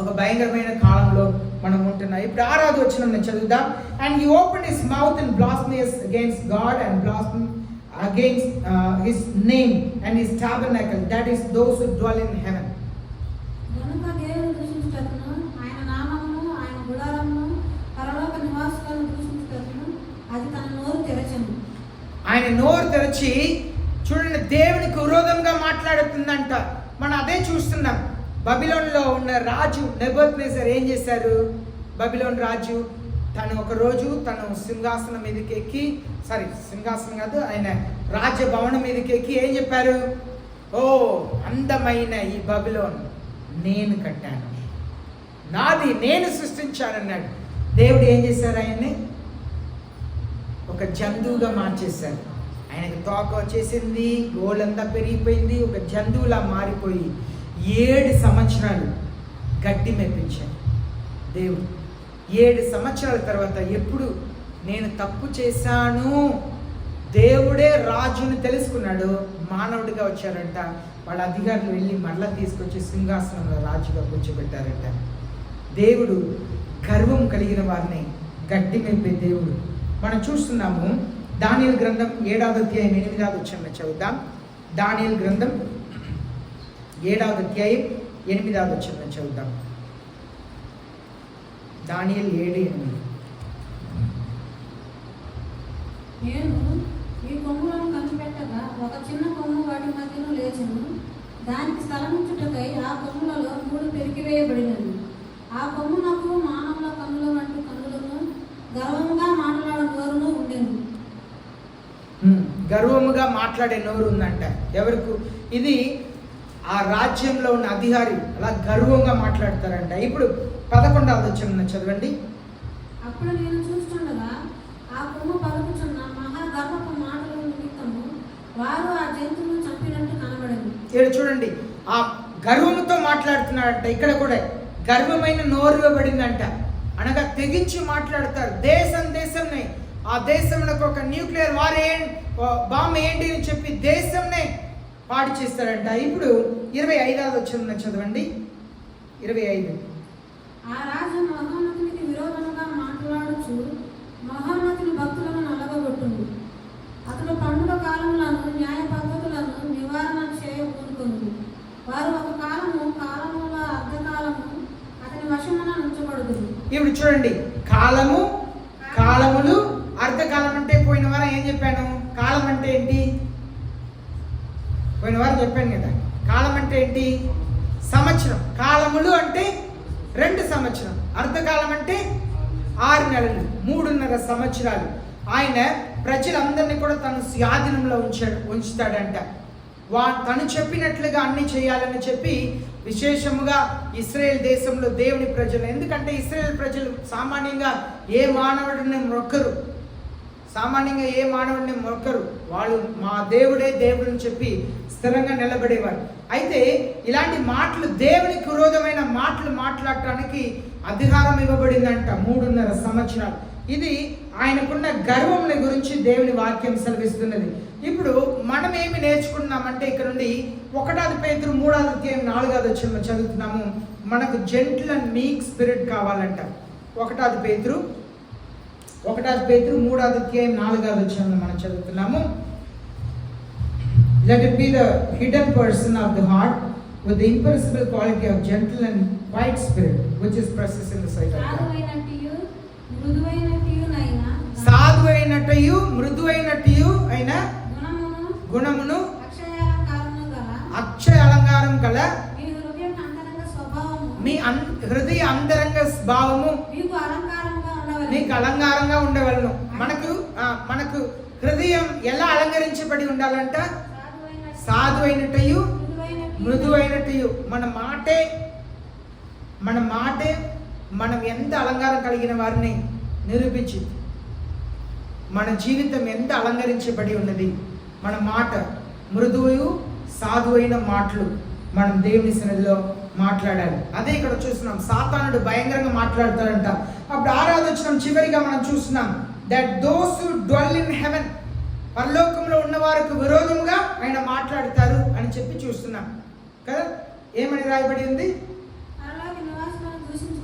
ఒక భయంకరమైన కాలంలో మనం ఉంటున్నాం. ఇప్పుడు 6వ వచనం నేను చదువుదాం. And he opened his mouth and blasphemed against God and blasphemed against his name and his tabernacle, that is those who dwell in heaven. గనుక దేవుని దూషించుటకును, ఆయన నామమును, ఆయన గుడారమును, పరలోక నివాసులను దూషించుటకును అది తన నోరు తెరచెను. ఆయన నోరు తెరచి చూడండి, దేవునికి విరోధంగా మాట్లాడుతుందంట. మనం అదే చూస్తున్నాం. బబిలోన్లో ఉన్న రాజు నెబుకద్నెజర్ ఏం చేశారు? బబిలోన్ రాజు తను సింహాసనం మీదకి ఎక్కి, సింహాసనం కాదు, ఆయన రాజ్య భవనం మీదకి ఎక్కి ఏం చెప్పారు? ఓ అందమైన ఈ బబులోన్ నేను కట్టాను, నాది, నేను సృష్టించానన్నాడు. దేవుడు ఏం చేశారు? ఆయన్ని ఒక జంతువుగా మార్చేశారు. ఆయనకు తోక వచ్చేసింది, గోళ్ళంతా పెరిగిపోయింది, ఒక జంతువులా మారిపోయి 7 సంవత్సరాలు గడ్డి మెప్పించాడు దేవుడు. 7 సంవత్సరాల తర్వాత ఎప్పుడు నేను తప్పు చేశాను, దేవుడే రాజుని తెలుసుకున్నాడు, మానవుడిగా వచ్చారంట. వాళ్ళ అధికారులు వెళ్ళి మరలా తీసుకొచ్చి సింహాసనంలో రాజుగా కూర్చోబెట్టారంట. దేవుడు గర్వం కలిగిన వారిని గడ్డి మెప్పే దేవుడు. మనం చూస్తున్నాము దానియేలు గ్రంథం 7వ అధ్యాయం 8వ వచనం చదువుదాం. దానియేలు గ్రంథం 7వ అధ్యాయం 8వ వచనం చదువుదాం. దానియేలు 7:8. నేను ఈ కొమ్ములను కనిపెట్టగా ఒక చిన్న కొమ్ము వాటి మధ్యలో లేచెను. దానికి స్థలమిచ్చుటకై ఆ కొమ్ములలో 3 పెరికివేయబడినవి. ఆ కొమ్మునకు మానవుల కన్నుల వంటి కన్నులను, గర్వముగా మాట్లాడే నోరును ఉండెను. గర్వముగా మాట్లాడే నోరు ఉందంట. ఎవరికి? ఇది ఆ రాజ్యంలో ఉన్న అధికారి అలా గర్వంగా మాట్లాడతారంట. ఇప్పుడు 11వ వచనం చదవండి. అప్పుడు నేను చూస్తుండగా ఆ కొమ్ము పలుకుచున్న మహాగర్వపు మాటల నిమిత్తము వారు ఆ జంతువును చంపినట్టు కనబడింది. ఇక్కడ చూడండి, ఆ గర్వముతో మాట్లాడుతున్నాడంట. ఇక్కడ కూడా గర్వమైన నోరు ఇవ్వబడిందంట. అనగా తెగించి మాట్లాడతారు. దేశంనే ఆ దేశంలో ఒక న్యూక్లియర్ బాంబ్ ఏంటి అని చెప్పి దేశంనే పాడు చేస్తారంట. ఇప్పుడు 25వ వచనం చదవండి. 25. ఆ రాజు మహోన్నతునికి విరోధముగా మాట్లాడుచు మహోన్నతుని భక్తులను నలగగొట్టును. అతను పండుగ కాలములను, న్యాయ పద్ధతులను నివారణ చేయకూరుకుంది. వారు ఒక కాలముల అర్ధకాలము అతని వశమున ఉంచబడుతుంది. ఇప్పుడు చూడండి, కాలములు, అర్ధకాలం అంటే పోయిన వారం ఏం చెప్పాను? కాలం అంటే ఏంటి? పోయిన వారం చెప్పాను కదా. కాలం అంటే ఏంటి? సంవత్సరం. కాలములు అంటే 2 సంవత్సరం. అర్ధకాలం అంటే 6 నెలలు, 3.5 సంవత్సరాలు. ఆయన ప్రజలందరినీ కూడా తన స్వాధీనంలో ఉంచుతాడంట. తను చెప్పినట్లుగా అన్ని చేయాలని చెప్పి విశేషముగా ఇశ్రాయేల్ దేశంలో దేవుని ప్రజలు, ఎందుకంటే ఇశ్రాయేల్ ప్రజలు సామాన్యంగా ఏ మానవుడిని మొక్కరు, వాళ్ళు మా దేవుడే దేవుడిని చెప్పి స్థిరంగా నిలబడేవారు. అయితే ఇలాంటి మాటలు, దేవునికి విరోధమైన మాటలు మాట్లాడటానికి అధికారం ఇవ్వబడిందంట 3.5 సంవత్సరాలు. ఇది ఆయనకున్న గర్వం గురించి దేవుని వాక్యం సెలవిస్తున్నది. ఇప్పుడు మనం ఏమి నేర్చుకున్నామంటే ఇక్కడ నుండి 1 పేతురు 3వ అధ్యాయం 4వ వచనం చదువుతున్నాము. మనకు జెంటిల్ అండ్ మీక్ స్పిరిట్ కావాలంట. 1 పేతురు 3వ అధ్యాయం 4వ వచనం మనం చదువుతున్నాము. Let it be the hidden person of the heart with the imperishable quality of gentle and quiet spirit, which is precious in the sight of God. సాధువైనటయు మృదువైనటయు అయిన గుణమును అక్షయ అలంకారం గల మీ హృదయ అంతరంగ స్వభావము నీకు అలంకారంగా ఉండవలను. మనకు హృదయం ఎలా అలంకరించబడి ఉండాలంట? సాధువైనటయు మృదువైనటయు. మన మాటే మనం ఎంత అలంకారం కలిగిన వారిని నిరూపించింది. మన జీవితం ఎంత అలంకరించబడి ఉన్నది. మన మాట మృదువు సాధువైన మాటలు మనం దేవుని సన్నిధిలో మాట్లాడాలి. అదే ఇక్కడ చూస్తున్నాం, సాతానుడు భయంకరంగా మాట్లాడతాడంట. అప్పుడు 6వ వచనం చివరిగా మనం చూస్తున్నాం, that those who dwell in heaven, పరలోకంలో ఉన్న వారికి విరోధంగా ఆయన మాట్లాడతారు అని చెప్పి చూస్తున్నాం కదా. ఏమని రాయబడి ఉంది?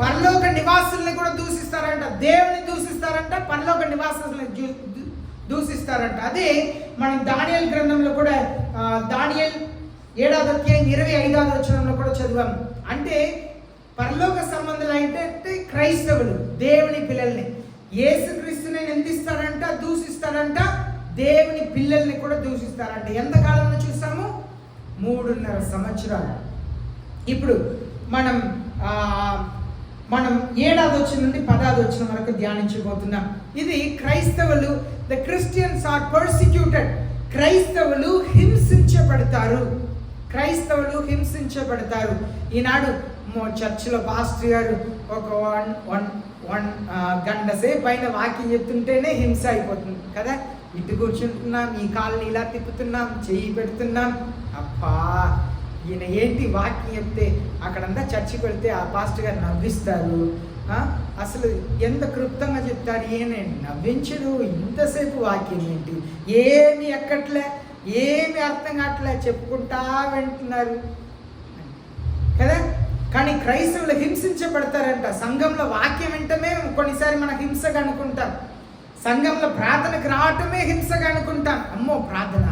పరలోక నివాసుల్ని కూడా దూషిస్తారంట. దేవుని దూషిస్తారంట, పరలోక నివాసుల్ని దూషిస్తారంట. అదే మనం దానియేలు గ్రంథంలో కూడా దానియేలు 7వ అధ్యాయం 25వ వచనంలో కూడా చదివాం. అంటే పరలోక సంబంధులు అంటే క్రైస్తవులు, దేవుని పిల్లల్ని, యేసుక్రీస్తుని నిందిస్తారంట, దూషిస్తారంట, దేవుని పిల్లల్ని కూడా దూషిస్తారంట. ఎంతకాలంలో చూసాము? 3.5 సంవత్సరాలు. ఇప్పుడు మనం 7వ వచనం నుండి 10వ వచనం వరకు ధ్యానించబోతున్నాం. ఇది క్రైస్తవులు, ద క్రిస్టియన్స్ ఆర్ పర్సిక్యూటెడ్. క్రైస్తవులు హింసించబడతారు. క్రైస్తవులు హింసించబడతారు. ఈనాడు చర్చిలో పాస్టర్ గారు ఒక వన్ గంట సేపు అయిన వాక్యం చెప్తుంటేనే హింస అయిపోతుంది కదా. ఇటు కూర్చుంటున్నాం, ఈ కాళ్ళని ఇలా తిప్పుతున్నాం, చెయ్యి పెడుతున్నాం. అబ్బా, ఈయన ఏంటి వాక్యం చెప్తే అక్కడంతా చర్చికి వెళ్తే ఆ పాస్టర్ గారు నవ్విస్తారు. అసలు ఎంత క్లుప్తంగా చెప్తారు, ఈయన నవ్వించడు. ఇంతసేపు వాక్యం ఏంటి, ఏమి ఎక్కట్లే, ఏమి అర్థం కావట్లే, చెప్పుకుంటా వింటున్నారు కదా. కానీ క్రైస్తవులు హింసించబడతారంట. సంఘంలో వాక్యం వింటమే కొన్నిసారి మనం హింసగా అనుకుంటాం. సంఘంలో ప్రార్థనకు రావటమే హింసగా అనుకుంటాం. అమ్మో ప్రార్థన,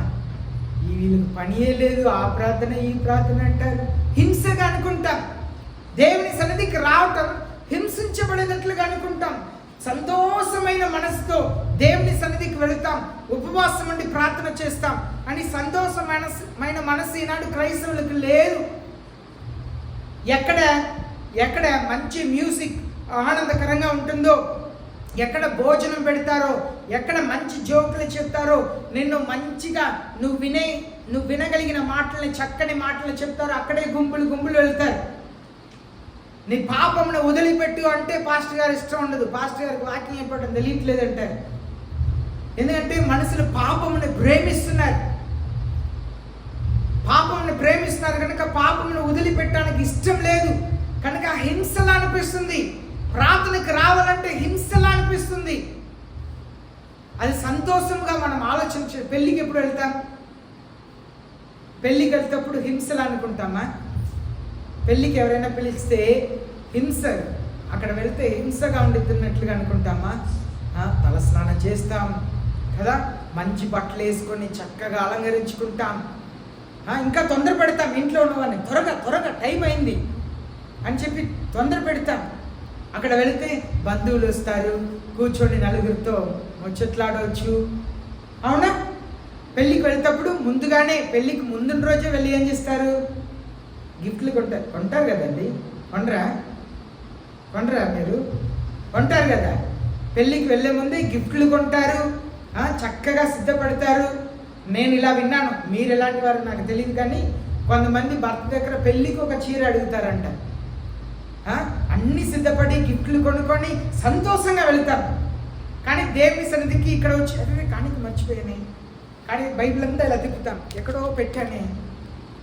ఈ వీళ్ళకి పనియే లేదు, ఆ ప్రార్థన ఈ ప్రార్థన అంటారు, హింసగా అనుకుంటాం. దేవుని సన్నిధికి రావటం హింసించబడేటట్లుగా అనుకుంటాం. సంతోషమైన మనసుతో దేవుని సన్నిధికి వెళుతాం, ఉపవాసం ఉండి ప్రార్థన చేస్తాం అని సంతోషమైన మనసు ఈనాడు క్రైస్తవులకు లేదు. ఎక్కడ మంచి మ్యూజిక్ ఆనందకరంగా ఉంటుందో, ఎక్కడ భోజనం పెడతారో, ఎక్కడ మంచి జోకులు చెప్తారో, నిన్ను మంచిగా నువ్వు వినగలిగిన మాటల్ని, చక్కని మాటలు చెప్తారో అక్కడే గుంపులు వెళ్తారు. నీ పాపమును వదిలిపెట్టు అంటే పాస్టర్ గారు ఇష్టం ఉండదు. పాస్టర్ గారికి వాక్యం చెప్పడం తెలియట్లేదు అంటారు. ఎందుకంటే మనుషులు పాపమును ప్రేమిస్తున్నారు కనుక పాపమును వదిలిపెట్టడానికి ఇష్టం లేదు కనుక హింసలా అనిపిస్తుంది. ప్రార్థనకు రావాలంటే హింసలా అనిపిస్తుంది. అది సంతోషంగా మనం ఆలోచించే. పెళ్ళికి ఎప్పుడు వెళ్తాం? పెళ్ళికి వెళ్తేప్పుడు హింసలా అనుకుంటామా? పెళ్ళికి ఎవరైనా పిలిస్తే హింస, అక్కడ వెళ్తే హింసగా ఉండుతున్నట్లుగా అనుకుంటామా? తలస్నానం చేస్తాం కదా, మంచి బట్టలు వేసుకొని చక్కగా అలంకరించుకుంటాం, ఇంకా తొందర పెడతాం. ఇంట్లో ఉన్నవాడిని త్వరగా టైం అయింది అని చెప్పి తొందర పెడతాం. అక్కడ వెళితే బంధువులు వస్తారు, కూర్చొని నలుగురితో ముచ్చట్లాడవచ్చు. అవునా? పెళ్ళికి వెళ్తేప్పుడు ముందుగానే, పెళ్ళికి ముందు రోజే వెళ్ళి ఏం చేస్తారు? గిఫ్ట్లు కొంటారు కదండి. కొండరా మీరు? కొంటారు కదా. పెళ్ళికి వెళ్ళే ముందే గిఫ్ట్లు కొంటారు, చక్కగా సిద్ధపడతారు. నేను ఇలా విన్నాను, మీరు ఎలాంటి వారు నాకు తెలియదు, కానీ కొంతమంది భర్త దగ్గర పెళ్ళికి ఒక చీర అడుగుతారంట. అన్ని సిద్ధపడి గిఫ్ట్లు కొనుక్కొని సంతోషంగా వెళ్తారు. కానీ దేవుని సన్నిధికి ఇక్కడ వచ్చి అదే కానీ మర్చిపోయానే, కానీ బైబిల్ అంతా ఇలా తిప్పుతాం, ఎక్కడో పెట్టానే,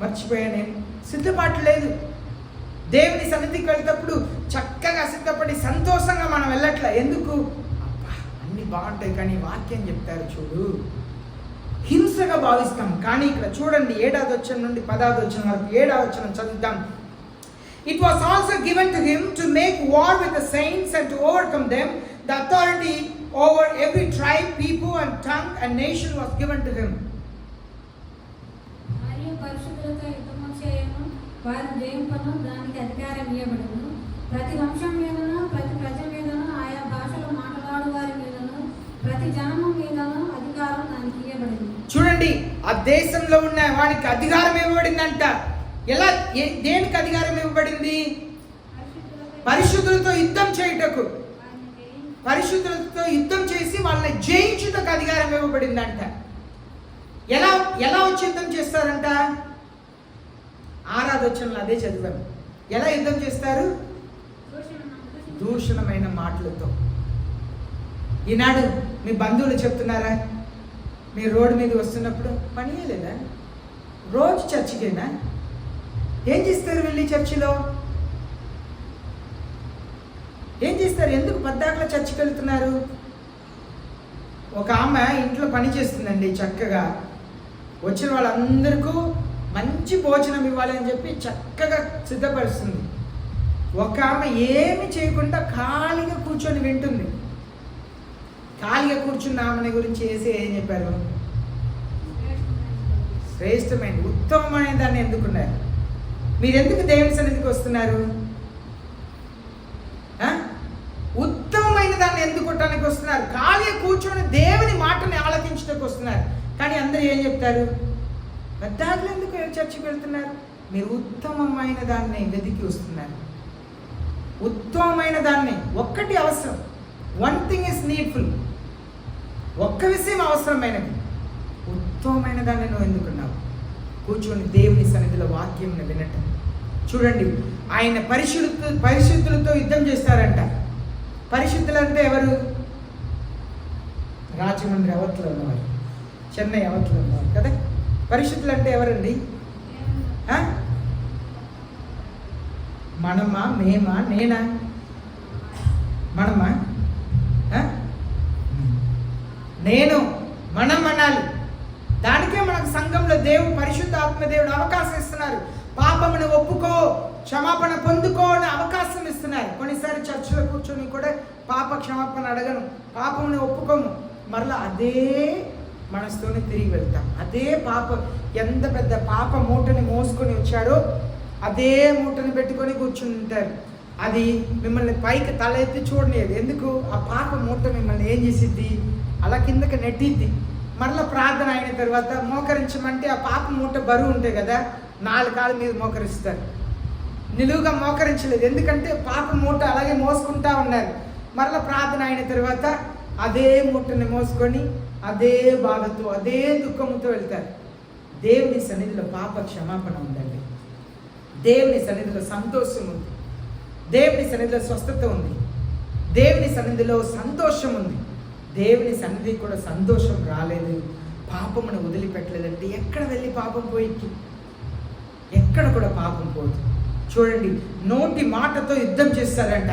మర్చిపోయానే. సిద్ధపాటు లేదు. దేవుని సన్నిధికి వెళ్తేప్పుడు చక్కగా సిద్ధపడి సంతోషంగా మనం వెళ్ళట్లే. ఎందుకు? అబ్బా అన్ని బాగుంటాయి కానీ వాక్యం చెప్తారు చూడు, హింసగా భావిస్తాం. కానీ ఇక్కడ చూడండి 7వ వచనం నుండి 10వ వచనం వరకు. 7వ వచనం చదువుతాం. It was also given to him to make war with the saints and to overcome them. The authority over every tribe, people and tongue and nation was given to him. మరియు పరిశుద్ధులతో యుద్ధము చేయను, వారి జయింపను, దానికి అధికారం ఇవ్వబడును. ప్రతి వంశం మీదను, ప్రతి ప్రజ మీదను, ఆయా భాషలో మాట్లాడు వారి మీదను, ప్రతి జనము మీదను అధికారం దానికి ఇవ్వబడింది. చూడండి, ఆ దేశంలో ఉన్న వానికి అధికారం ఇవ్వబడిందంట. ఎలా? దేనికి అధికారం ఇవ్వబడింది? పరిశుద్ధులతో యుద్ధం చేయుటకు. పరిశుద్ధులతో యుద్ధం చేసి వాళ్ళని జయించుటకు అధికారం ఇవ్వబడిందంట. ఎలా వచ్చి యుద్ధం చేస్తారంట? 6వ వచనంలో అదే చదివాము. ఎలా యుద్ధం చేస్తారు? దూషణమైన మాటలతో. ఈనాడు మీ బంధువులు చెప్తున్నారా? మీరు రోడ్డు మీద వస్తున్నప్పుడు పని లేదా? రోజు చర్చికేనా? ఏం చేస్తారు వెళ్ళి చర్చిలో? ఏం చేస్తారు? ఎందుకు పద్దాకలా చర్చికి వెళ్తున్నారు? ఒక ఆమె ఇంట్లో పని చేస్తుందండి, చక్కగా వచ్చిన వాళ్ళందరికీ మంచి భోజనం ఇవ్వాలి అని చెప్పి చక్కగా సిద్ధపరుస్తుంది. ఒక ఆమె ఏమి చేయకుండా ఖాళీగా కూర్చొని వింటుంది. ఖాళీగా కూర్చున్న ఆమెని గురించి ఏం చెప్పారు? శ్రేష్టమైన, ఉత్తమమైన దాన్ని ఎందుకున్నారు? మీరు ఎందుకు దేవుని సన్నిధికి వస్తున్నారు? ఉత్తమమైన దాన్ని ఎందుకోవటానికి వస్తున్నారు? ఖాళీగా కూర్చొని దేవుని మాటని ఆలకించడానికి వస్తున్నారు. కానీ అందరూ ఏం చెప్తారు? పెద్దాకులు ఎందుకు చర్చికి వెళ్తున్నారు? మీరు ఉత్తమమైన దాన్ని వెతికి వస్తున్నారు. ఉత్తమమైన దాన్ని, ఒక్కటి అవసరం. 1 thing is needful. ఒక్క విషయం అవసరమైనది. ఉత్తమమైన దాన్ని నువ్వు ఎందుకున్నావు? కూర్చొని దేవుని సన్నిధిలో వాక్యం వినటం. చూడండి, ఆయన పరిశుద్ధులతో యుద్ధం చేస్తారంట. పరిశుద్ధులు అంటే ఎవరు? రాజమండ్రి అవతల ఉన్నవారు, చెన్నై అవతల ఉన్నవారు కదా. పరిశుద్ధులు అంటే ఎవరండి? మనమా, మేమా, నేనా? మనమా? నేను, మనం అనాలి. దానికే మనకు సంఘంలో దేవుడు, పరిశుద్ధ ఆత్మదేవుడు అవకాశం ఇస్తున్నారు. పాపమును ఒప్పుకో, క్షమాపణ పొందుకో అని అవకాశం ఇస్తున్నారు. కొన్నిసారి చర్చిలో కూర్చొని కూడా పాప క్షమాపణ అడగను, పాపముని ఒప్పుకోము, మరలా అదే మనసుతోనే తిరిగి వెళ్తాం. అదే పాప, ఎంత పెద్ద పాప మూటని మోసుకొని వచ్చారో అదే మూటని పెట్టుకొని కూర్చుని ఉంటారు. అది మిమ్మల్ని పైకి తల ఎత్తి చూడలేదు. ఎందుకు? ఆ పాప మూట మిమ్మల్ని ఏం చేసిద్ది? అలా కిందకి నెట్టిద్ది. మరలా ప్రార్థన అయిన తర్వాత మోకరించమంటే ఆ పాప మూట బరువు ఉంటాయి కదా, 4 కాళ్ళ మీద మోకరిస్తారు. నిలువుగా మోకరించలేదు, ఎందుకంటే పాప మూట అలాగే మోసుకుంటా ఉన్నారు. మరలా ప్రార్థన అయిన తర్వాత అదే మూటని మోసుకొని అదే బాధతో, అదే దుఃఖంతో వెళ్తారు. దేవుని సన్నిధిలో పాప క్షమాపణ ఉందండి. దేవుని సన్నిధిలో సంతోషం ఉంది. దేవుని సన్నిధిలో స్వస్థత ఉంది. దేవుని సన్నిధిలో సంతోషం ఉంది. దేవుని సన్నిధి కూడా సంతోషం రాలేదు, పాపమును వదిలిపెట్టలేదంటే ఎక్కడ వెళ్ళి పాపం పోయిద్దు? ఎక్కడ కూడా పాపం పోదు. చూడండి, నోటి మాటతో యుద్ధం చేస్తారంట.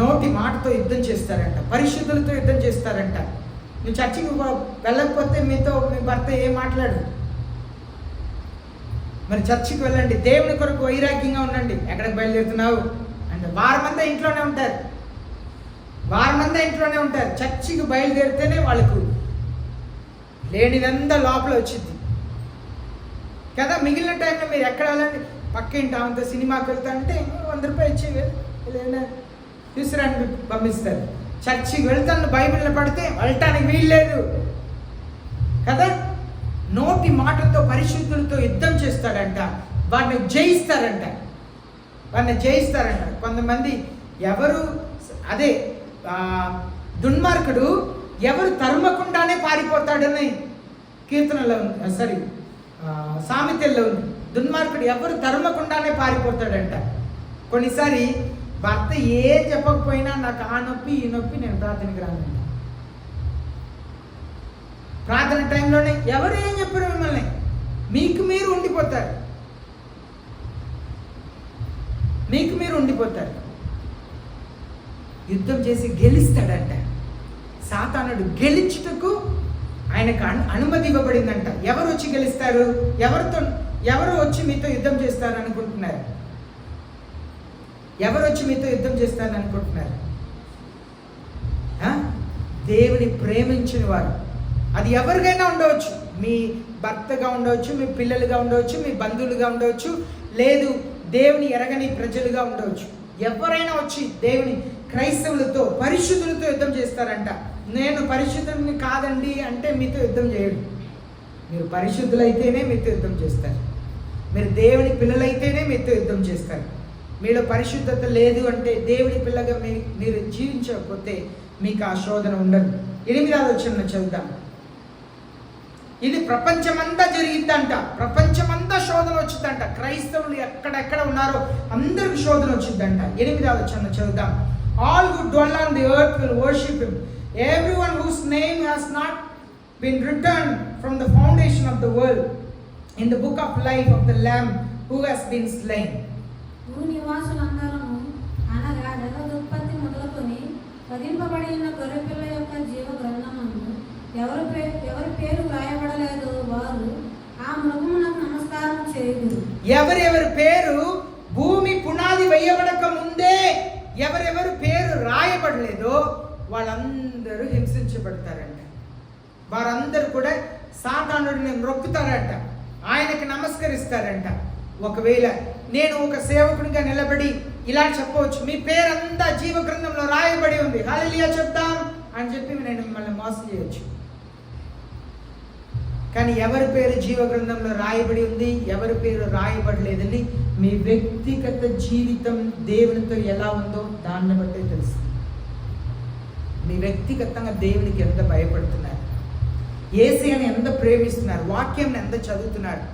నోటి మాటతో యుద్ధం చేస్తారంట. పరిశుద్ధులతో యుద్ధం చేస్తారంట. నువ్వు చర్చికి వెళ్ళకపోతే మీతో మీ భర్త ఏం మాట్లాడు? మరి చర్చికి వెళ్ళండి, దేవుని కొరకు వైరాగ్యంగా ఉండండి. ఎక్కడికి బయలుదేరుతున్నావు అంటే వారమంతా ఇంట్లోనే ఉంటారు. చర్చికి బయలుదేరితేనే వాళ్ళకు లేనిదంతా లోపల వచ్చింది కదా. మిగిలిన టైంలో మీరు ఎక్కడ వెళ్ళండి, పక్కింటి ఆమెతో సినిమాకి వెళ్తా అంటే 100 రూపాయలు ఇచ్చి తీసుకురాని పంపిస్తారు. చర్చికి వెళ్తాను బైబిల్లో పడితే వెళ్ళటానికి వీల్లేదు కదా. నోటి మాటతో పరిశుద్ధులతో యుద్ధం చేస్తాడంట. వాడిని జయిస్తారంట. కొంతమంది ఎవరు అదే దుర్మార్గుడు ఎవరు తరుమకుండానే పారిపోతాడని కీర్తనలో ఉంది, సామెతల్లో ఉంది. దుర్మార్గుడు ఎవరు తరుమకుండానే పారిపోతాడంట. కొన్నిసారి భర్త ఏం చెప్పకపోయినా నాకు ఆ నొప్పి ఈ నొప్పి, నేను ప్రార్థనకి రానంట. ప్రార్థన టైంలోనే ఎవరు ఏం చెప్పారు మిమ్మల్ని, మీకు మీరు ఉండిపోతారు. యుద్ధం చేసి గెలుస్తాడంట. సాతానుడు గెలిచుటకు ఆయనకు అనుమతి ఇవ్వబడిందంట. ఎవరు వచ్చి గెలుస్తారు? ఎవరు వచ్చి మీతో యుద్ధం చేస్తారు అనుకుంటున్నారు? దేవుని ప్రేమించిన వారు. అది ఎవరికైనా ఉండవచ్చు. మీ భర్తగా ఉండవచ్చు, మీ పిల్లలుగా ఉండవచ్చు, మీ బంధువులుగా ఉండవచ్చు, లేదు దేవుని ఎరగని ప్రజలుగా ఉండవచ్చు. ఎవరైనా వచ్చి దేవుని క్రైస్తవులతో, పరిశుద్ధులతో యుద్ధం చేస్తారంట. నేను పరిశుద్ధుని కాదండి అంటే మీతో యుద్ధం చేయడు. మీరు పరిశుద్ధులైతేనే మీతో యుద్ధం చేస్తారు. మీరు దేవుని పిల్లలైతేనే మీతో యుద్ధం చేస్తారు. మీలో పరిశుద్ధత లేదు అంటే, దేవుని పిల్లగా మీరు జీవించకపోతే మీకు ఆ శోధన ఉండదు. 8వ వచనం చదువుదాం. ఇది ప్రపంచమంతా జరిగిద్దంట. ప్రపంచమంతా శోధన వచ్చిందంట. క్రైస్తవులు ఎక్కడెక్కడ ఉన్నారో అందరికి శోధన వచ్చిందంట. 8వ వచనం చదువుదాం. All who dwell on the earth will worship him. Everyone whose name has not been written from the foundation of the world in the book of life of the Lamb who has been slain. భూనివాసులందరూ అనగా జగదుత్పత్తి మొదలుకొని వధింపబడిన గొర్రెపిల్ల యొక్క జీవ గ్రంథమందు ఎవరి పేరు రాయబడలేదో వారు ఆ మృగమునకు నమస్కారం చేయుదురు. ఎవరెవరి పేరు భూమి పునాది వేయబడక ముందే ఎవరెవరు పేరు రాయబడలేదో వాళ్ళందరూ హింసించబడతారంట. వారందరూ కూడా సాతానుడిని మొక్కుతారంట, ఆయనకి నమస్కరిస్తారంట. ఒకవేళ నేను ఒక సేవకునిగా నిలబడి ఇలా చెప్పవచ్చు, మీ పేరంతా జీవ గ్రంథంలో రాయబడి ఉంది, హల్లెలూయా చెప్తాం అని చెప్పి నేను మిమ్మల్ని మోసం చేయొచ్చు. కానీ ఎవరి పేరు జీవ గ్రంథంలో రాయబడి ఉంది, ఎవరి పేరు రాయబడలేదని మీ వ్యక్తిగత జీవితం దేవునితో ఎలా ఉందో దాన్ని బట్టే తెలుస్తుంది. మీ వ్యక్తిగతంగా దేవునికి ఎంత భయపడుతున్నారు, యేసయ్యని ఎంత ప్రేమిస్తున్నారు, వాక్యం ఎంత చదువుతున్నారు,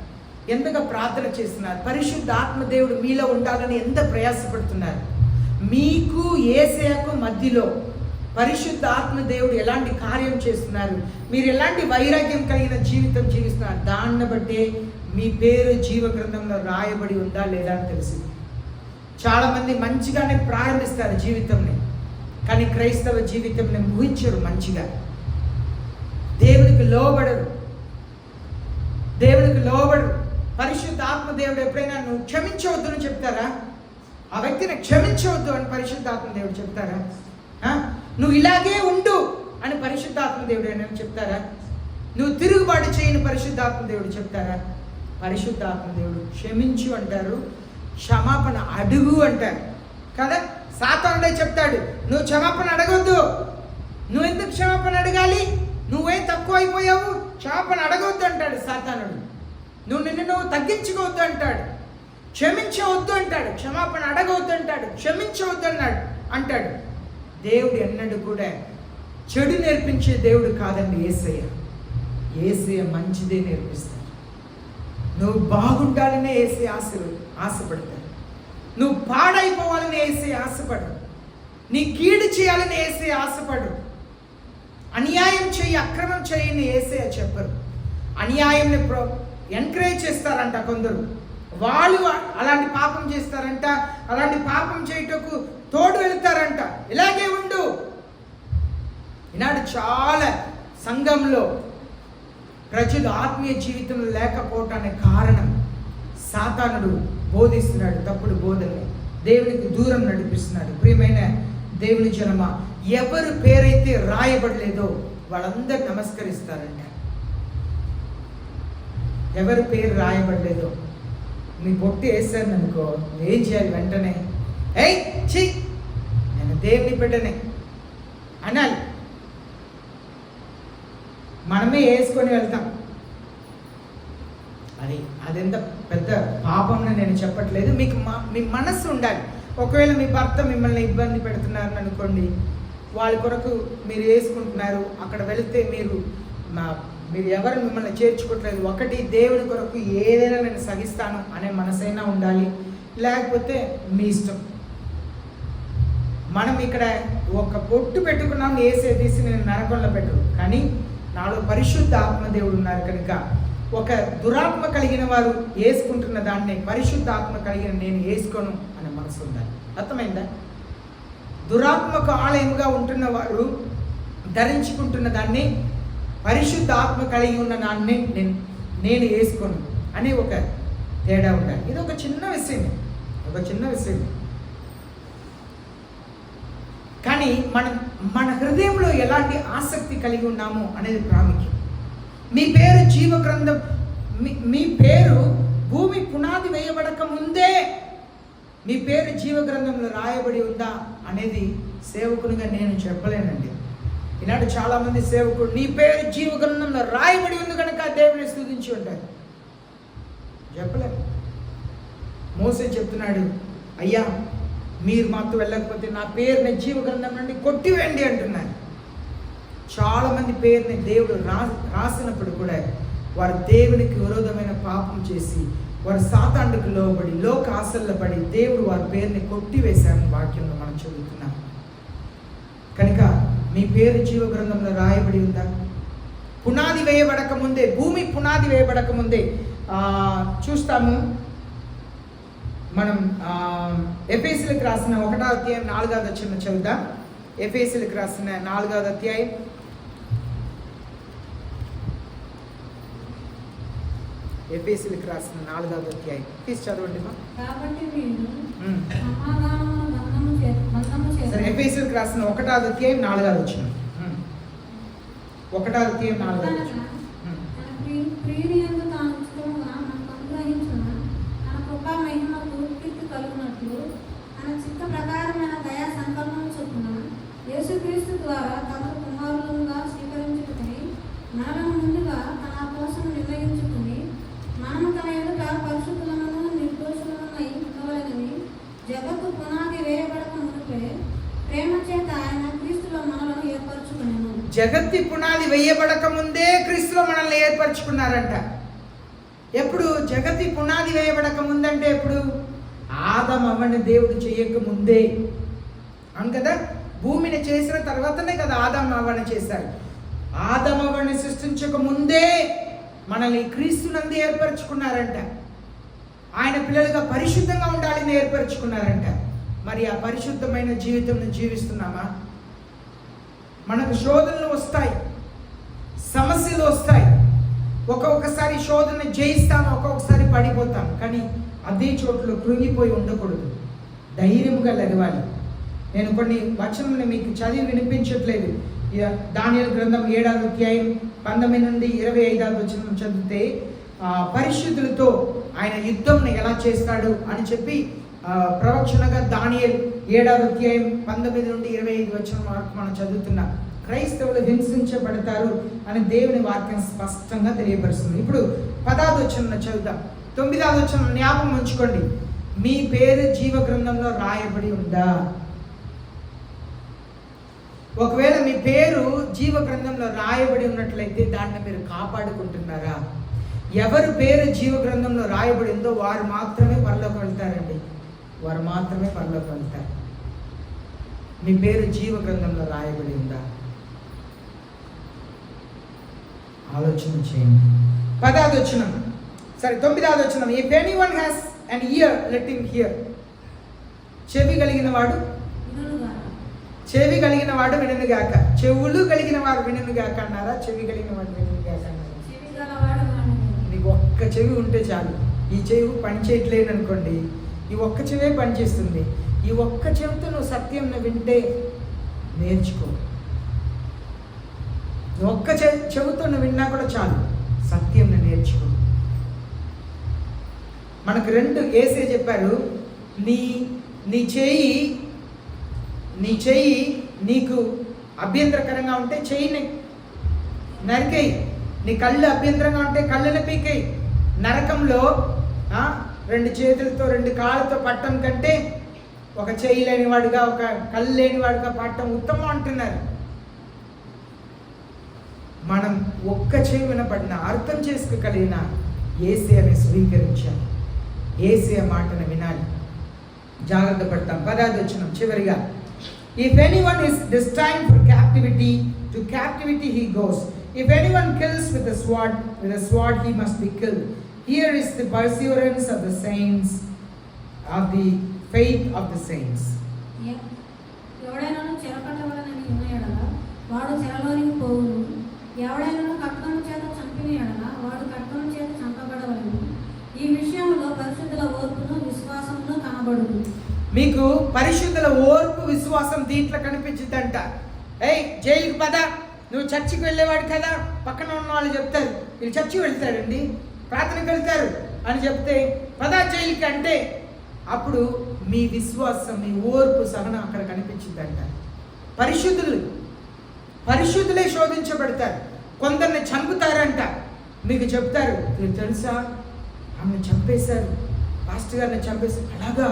ఎంతగా ప్రార్థన చేస్తున్నారు, పరిశుద్ధ ఆత్మదేవుడు మీలో ఉండాలని ఎంత ప్రయాసపడుతున్నారు. మీకు యేసయ్యకు మధ్యలో పరిశుద్ధ ఆత్మదేవుడు ఎలాంటి కార్యం చేస్తున్నారు, మీరు ఎలాంటి వైరాగ్యం కలిగిన జీవితం జీవిస్తున్నారు, దాన్ని బట్టే మీ పేరు జీవ గ్రంథంలో రాయబడి ఉందా లేదా అని తెలిసింది. చాలామంది మంచిగానే ప్రారంభిస్తారు జీవితంని, కానీ క్రైస్తవ జీవితంని ముగించరు మంచిగా. దేవునికి లోబడరు. పరిశుద్ధ ఆత్మదేవుడు ఎప్పుడైనా నువ్వు క్షమించవద్దు అని చెప్తారా? ఆ వ్యక్తిని క్షమించవద్దు అని పరిశుద్ధ ఆత్మదేవుడు చెప్తారా? నువ్వు ఇలాగే ఉండు అని పరిశుద్ధ ఆత్మదేవుడు ఏమైనా చెప్తారా? నువ్వు తిరుగుబాటు చేయని పరిశుద్ధ ఆత్మదేవుడు చెప్తారా? పరిశుద్ధ ఆత్మదేవుడు క్షమించు అంటారు, క్షమాపణ అడుగు అంటారు కదా. సాతానుడే చెప్తాడు, నువ్వు క్షమాపణ అడగొద్దు. నువ్వు ఎందుకు క్షమాపణ అడగాలి? నువ్వేం తక్కువ అయిపోయావు, క్షమాపణ అడగవద్దు అంటాడు సాతానుడు. నువ్వు తగ్గించుకోవద్దు అంటాడు, క్షమించవద్దు అంటాడు, క్షమాపణ అడగవద్దు అంటాడు, క్షమించవద్దు అంటాడు. దేవుడు ఎన్నడూ కూడా చెడు నేర్పించే దేవుడు కాదండి యేసయ్య మంచిదే నేర్పిస్తాడు. నువ్వు బాగుండాలనే యేసయ్య ఆశపడతాడు. నువ్వు పాడైపోవాలని యేసయ్య ఆశపడు. నీ కీడు చేయాలని యేసయ్య ఆశపడు. అన్యాయం చేయి, అక్రమం చేయని యేసయ్య చెప్పరు. అన్యాయంని ఎంకరేజ్ చేస్తారంట కొందరు, వాళ్ళు అలాంటి పాపం చేస్తారంట, అలాంటి పాపం చేయటకు తోడు వెళ్తారంట. ఇలాగే ఉండు. ఈనాడు చాలా సంఘంలో ప్రజలు ఆత్మీయ జీవితంలో లేకపోవటానికి కారణం సాతానుడు బోధిస్తున్నాడు తప్పుడు బోధనని, దేవునికి దూరం నడిపిస్తున్నాడు. ప్రియమైన దేవుని జనమ, ఎవరు పేరైతే రాయబడలేదో వాళ్ళందరూ నమస్కరిస్తారంట. ఎవరి పేరు రాయబడలేదో, మీ బొట్టు వేసాను అనుకో, ఏం చేయాలి? వెంటనే నేను దేవుని బిడ్డనే అనాలి. మనమే వేసుకొని వెళ్తాం. అదెంత పెద్ద పాపంని నేను చెప్పట్లేదు. మీ మనస్సు ఉండాలి. ఒకవేళ మీ భర్త మిమ్మల్ని ఇబ్బంది పెడుతున్నారని అనుకోండి, వాళ్ళ కొరకు మీరు వేసుకుంటున్నారు, అక్కడ వెళితే మీరు ఎవరు మిమ్మల్ని చేర్చుకోవట్లేదు, ఒకటి దేవుని కొరకు ఏదైనా నేను సహిస్తాను అనే మనసైనా ఉండాలి, లేకపోతే మీ ఇష్టం. మనం ఇక్కడ ఒక పొట్టు పెట్టుకున్నాం, వేసే తీసి నేను నరకంలో పెట్టరు, కానీ నాలో పరిశుద్ధ ఆత్మదేవుడు ఉన్నారు కనుక ఒక దురాత్మ కలిగిన వారు వేసుకుంటున్న దాన్ని పరిశుద్ధ ఆత్మ కలిగిన నేను వేసుకోను అనే మనసు ఉండాలి. అర్థమైందా? దురాత్మకు ఆలయముగా ఉంటున్న వారు ధరించుకుంటున్న దాన్ని పరిశుద్ధ ఆత్మ కలిగి ఉన్న దాన్ని నేను వేసుకోను అనే ఒక తేడా ఉండాలి. ఇది ఒక చిన్న విషయమే. కానీ మన హృదయంలో ఎలాంటి ఆసక్తి కలిగి ఉన్నాము అనేది ప్రాముఖ్యం. మీ పేరు జీవ గ్రంథం, మీ పేరు భూమి పునాది వేయబడక ముందే మీ పేరు జీవ గ్రంథంలో రాయబడి ఉందా అనేది సేవకునిగా నేను చెప్పలేనండి. ఈనాడు చాలామంది సేవకుడు నీ పేరు జీవ గ్రంథంలో రాయబడి ఉంది కనుక దేవుని స్తుతించి ఉంటారు. చెప్పలేము. మోసే చెప్తున్నాడు, అయ్యా మీరు మాతో వెళ్ళకపోతే నా పేరుని జీవ గ్రంథం నుండి కొట్టివేయండి అంటున్నారు. చాలామంది పేరుని దేవుడు రాసినప్పుడు కూడా వారు దేవునికి విరోధమైన పాపం చేసి వారు సాతానుడికి లోబడి లోక ఆశల్లో పడి దేవుడు వారి పేరుని కొట్టివేశారని వాక్యంలో మనం చదువుతున్నాం. కనుక మీ పేరు జీవ గ్రంథంలో రాయబడి ఉందా? పునాది వేయబడక ముందే, భూమి పునాది వేయబడక ముందే చూస్తాము మనం. ఎఫెసీయులకు రాసిన 1వ అధ్యాయం 4వ వచనం చదువుదాం. ఎఫెసీయులకు రాసిన 4వ అధ్యాయం ఎఫెసీయులకు రాసిన 4వ అధ్యాయం తీసి చదవండి మా. ఎఫెసీయులకు రాసిన 1వ అధ్యాయం 4వ వచనం. 1వ అధ్యాయం 4వ వచనం. యేసుక్రీస్తు ద్వారా తమ కుమారులుగా స్వీకరించుకుని మనలను ముందుగా తన కోసం నిర్ణయించుకుని మనము తన ఎదుట పరిశుద్ధులను నిర్దోషులమై ఉండవలెనని జగత్తు పునాది వేయబడక మునుపే ప్రేమ చేత ఆయన క్రీస్తులో మనలను ఏర్పరచుకునేను. జగత్తి పునాది వేయబడక ముందే క్రీస్తులో మనల్ని ఏర్పరచుకున్నారంట. ఎప్పుడు? జగతి పునాది వేయబడక ముందంటే ఎప్పుడు? ఆదాము అవ్వని దేవుడు చేయక ముందే. అవును కదా? భూమిని చేసిన తర్వాతనే కదా ఆదాము అవ్వని చేశారు. ఆదాము అవ్వని సృష్టించక ముందే మనల్ని క్రీస్తునందు ఏర్పరచుకున్నారంట. ఆయన పిల్లలుగా పరిశుద్ధంగా ఉండాలని ఏర్పరచుకున్నారంట. మరి ఆ పరిశుద్ధమైన జీవితం జీవిస్తున్నామా? మనకు శోధనలు వస్తాయి, సమస్యలు వస్తాయి. ఒక్కొక్కసారి శోధన జయిస్తాం, ఒక్కొక్కసారి పడిపోతాం. కానీ అదే చోట్ల కృంగిపోయి ఉండకూడదు, ధైర్యంగా లెగవాలి. నేను కొన్ని వచనములు మీకు చదివి వినిపించట్లేదు. దానియేలు గ్రంథం 7వ అధ్యాయం 19 నుండి 25వ వచనం చదివితే పరిశుద్ధులతో ఆయన యుద్ధం ఎలా చేస్తాడు అని చెప్పి ప్రవచనగా దానియేలు 7వ అధ్యాయం 19 నుండి 25 వచనం వరకు మనం చదువుతున్నాం. క్రైస్తవులు హింసించబడతారు అని దేవుని వాక్యం స్పష్టంగా తెలియపరుస్తుంది. ఇప్పుడు 10వ వచనం చదువుతాం. 9వ వచనం జ్ఞాపకం ఉంచుకోండి. మీ పేరు జీవ గ్రంథంలో రాయబడి ఉందా? ఒకవేళ మీ పేరు జీవ గ్రంథంలో రాయబడి ఉన్నట్లయితే దాన్ని మీరు కాపాడుకుంటున్నారా? ఎవరి పేరు జీవ గ్రంథంలో రాయబడి ఉందో వారు మాత్రమే పరలోకి వెళ్తారండి. వారు మాత్రమే పరలోకి వెళ్తారు. మీ పేరు జీవ గ్రంథంలో రాయబడి ఉందా? ఆలోచన చేయండి. 10వ వచనం, సరే 9వ వచనం. If anyone has an ear let him hear. చెవి కలిగిన వాడు వినుగాక. చెవులు కలిగిన వారు వినుగాక అన్నారా? చెవి కలిగిన వాడు వినుగాక అన్నారా? నీకు ఒక్క చెవి ఉంటే చాలు. ఈ చెవి పని చేయట్లేదు అనుకోండి, ఈ ఒక్క చెవే పనిచేస్తుంది. ఈ ఒక్క చెవితో నువ్వు సత్యం వింటే నేర్చుకో. నువ్వు ఒక్క చెవితో నువ్వు విన్నా కూడా చాలు, సత్యం నేర్చుకో. మనకు 2 యేసే చెప్పారు. నీ చెయ్యి నీకు అభ్యంతరకరంగా ఉంటే చెయ్యిని నరికేయి. నీ కళ్ళు అభ్యంతరంగా ఉంటే కళ్ళని పీకేయి. నరకంలో 2 చేతులతో 2 కాళ్ళతో పట్టడం కంటే ఒక చెయ్యి లేనివాడుగా, ఒక కళ్ళు లేనివాడుగా పట్టడం ఉత్తమం అంటున్నారు. మనం ఒక్క చెయ్యి వినపడిన అర్థం చేసుకోగలిగిన యేసయ్యని స్వీకరించాలి. యేసయ్య మాటను వినాలి, జాగ్రత్త పడతాం. 10వ వచనం చివరిగా, if anyone is destined for captivity, to captivity he goes. If anyone kills with a sword he must be killed. Here is the perseverance of the saints, of the faith of the saints. ఎవడైనా చెరపట్టవలనని ఉన్న ఎడల వాడు చెరలోనికి పోవును. ఎవడైనా ఖడ్గము చేత చంపిన ఎడల వాడు ఖడ్గము చేత చంపబడవలెను. ఈ విషయంలో పరిశుద్ధుల ఓర్పును విశ్వాసమును కనబడును. మీకు పరిశుద్ధుల ఓర్పు విశ్వాసం దీంట్లో కనిపించిందంట. జైలుకి పద, నువ్వు చర్చికి వెళ్ళేవాడు కదా. పక్కన ఉన్న వాళ్ళు చెప్తారు, వీళ్ళు చర్చికి వెళ్తారండి, ప్రార్థనకి వెళ్తారు అని చెప్తే పద జైలుకి అంటే, అప్పుడు మీ విశ్వాసం, మీ ఓర్పు సహనం అక్కడ కనిపించిందంట. పరిశుద్ధులే శోధించబడతారు. కొందరిని చంపుతారంట. మీకు చెప్తారు, మీరు తెలుసా ఆమెను చంపేశారు, పాస్టర్ గారిని చంపేశారు. అలాగా?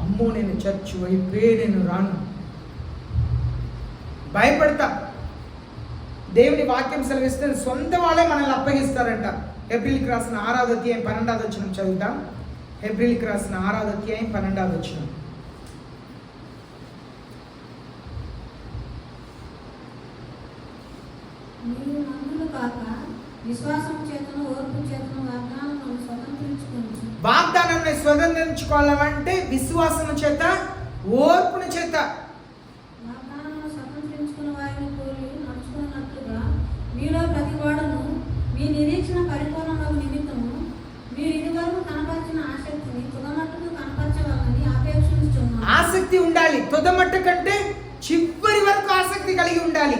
అమ్మో, నేను చర్చ్ వైపే నేను రాను, భయపడతా. దేవుని వాక్యం సెలవిస్తే సొంత వాళ్ళే మనల్ని అప్పగిస్తారంట. హెబ్రీయులకు రాసిన 6వ అధ్యాయం 12వ వచనం చదువుతాం. హెబ్రీయులకు రాసిన 6వ అధ్యాయం 12వ వచనం. మీరు మందులు కాక విశ్వాసం చేతను ఓర్పు చేతను వాగ్దానాన్ని స్వతంత్రించుకోవాలంటే విశ్వాసం చేత, ఓర్పుని చేత. వాగ్దానాన్ని స్వతంత్రించుకున్న వారిని పోలి నడుచుకున్నట్లుగా మీలో ప్రతి వాడును మీ నిరీక్షణ పరిపూర్ణమగు నిమిత్తము మీరు ఇదివరకు కనపరిచిన ఆసక్తిని తుదమట్టుకు కనపరచవాలని ఆపేక్షించుచున్నాను. ఆసక్తి ఉండాలి. తుదమట్టు కంటే చివరి వరకు ఆసక్తి కలిగి ఉండాలి.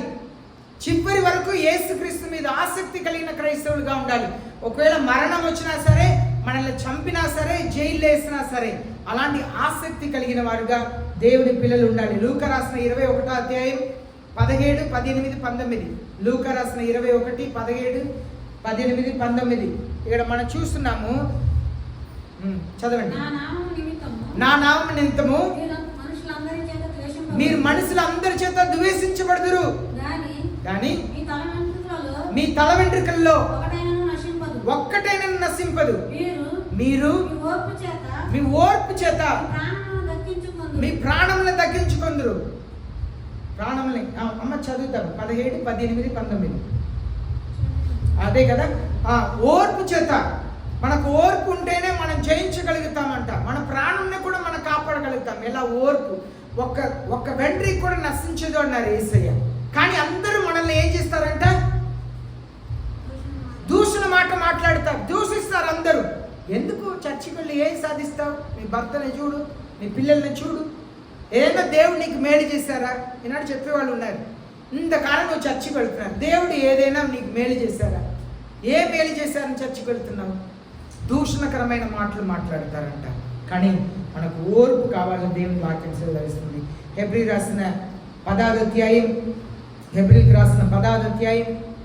చివరి వరకు యేసుక్రీస్తు మీద ఆసక్తి కలిగిన క్రైస్తవులుగా ఉండాలి. ఒకవేళ మరణం వచ్చినా సరే, మనల్ని చంపినా సరే, జైలు వేసినా సరే, అలాంటి ఆసక్తి కలిగిన వారుగా దేవుని పిల్లలు ఉండాలి. లూకా రాసిన 21వ అధ్యాయం 17, 18, 19. లూకా రాసిన 21, 17, 18, 19. ఇక్కడ మనం చూస్తున్నాము. చదవండి. నా నామము నిమిత్తము మీరు మనుషులందరి చేత ద్వేషించబడుదురు కానీ మీ తల వెంట్రుకలలో మీ తల వెంట్రుకల్లో ఒక్కటైనను నశింపదు. మీరు మీ ఓర్పు చేత మీ ప్రాణములను దక్కించుకొందురు. ప్రాణములని అమ్మ చదువుతారు 17, 18, 19. అదే కదా. ఓర్పు చేత, మనకు ఓర్పు ఉంటేనే మనం జయించగలుగుతామంట. మన ప్రాణంని కూడా మనం కాపాడగలుగుతాం. ఎలా ఓర్పు? ఒక్క వెంట్రుక కూడా నశించదు అన్నారు యేసయ్య. కానీ అందరూ మనల్ని ఏం చేస్తారంట? దూషణ మాట మాట్లాడతారు, దూషిస్తారు అందరూ. ఎందుకు? చర్చికి వెళ్ళి ఏం సాధిస్తావు? నీ భర్తని చూడు, నీ పిల్లల్ని చూడు. ఏదైనా దేవుడు నీకు మేలు చేశారా? ఈనాడు చెప్పేవాళ్ళు ఉన్నారు. ఇంతకాలం నువ్వు చర్చికి వెళ్తున్నారు, దేవుడు ఏదైనా నీకు మేలు చేశారా? ఏ మేలు చేశారని చర్చికి వెళ్తున్నావు? దూషణకరమైన మాటలు మాట్లాడతారంట. కానీ మనకు ఓర్పు కావాలని దేవుని వాక్యం సెలవిస్తుంది. హెబ్రీకి రాసిన 10వ అధ్యాయం 36,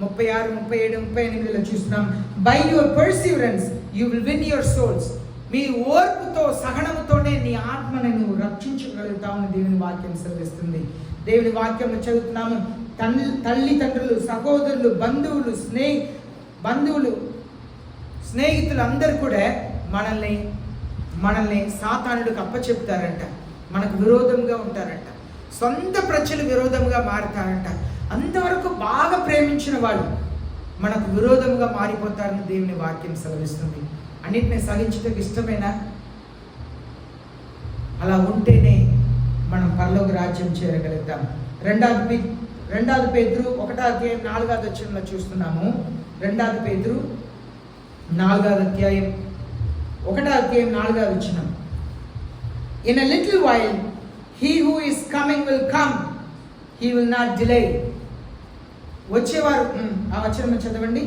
37, 38 చూస్తున్నాం. By your perseverance you will win your souls. మీ ఓర్పుతో, సహనముతోనే నీ ఆత్మను నువ్వు రక్షించగలుగుతావని దేవుని వాక్యం సెలవిస్తుంది. దేవుని వాక్యం చదువుతున్నాము. తల్లిదండ్రులు, సహోదరులు, బంధువులు, స్నేహితులు అందరూ కూడా మనల్ని సాతానుడికి అప్పచెప్తారంట. మనకు విరోధంగా ఉంటారంట. సొంత ప్రజలు విరోధంగా మారుతారంట. అంతవరకు బాగా ప్రేమించిన వాళ్ళు మనకు విరోధంగా మారిపోతారని దేవుని వాక్యం సెలవిస్తుంది. అన్నిటిని సహించడానికి ఇష్టమైన అలా ఉంటేనే మనం పరలోక రాజ్యం చేరగలుగుతాం. 2 పేతురు 1వ అధ్యాయం 4వ వచనంలో చూస్తున్నాము. 2 పేతురు 4వ అధ్యాయం 1వ అధ్యాయం 4వ వచనం. In a little while he who is coming will come, he will not delay. వచ్చేవారు. ఆ వచనం చదవండి.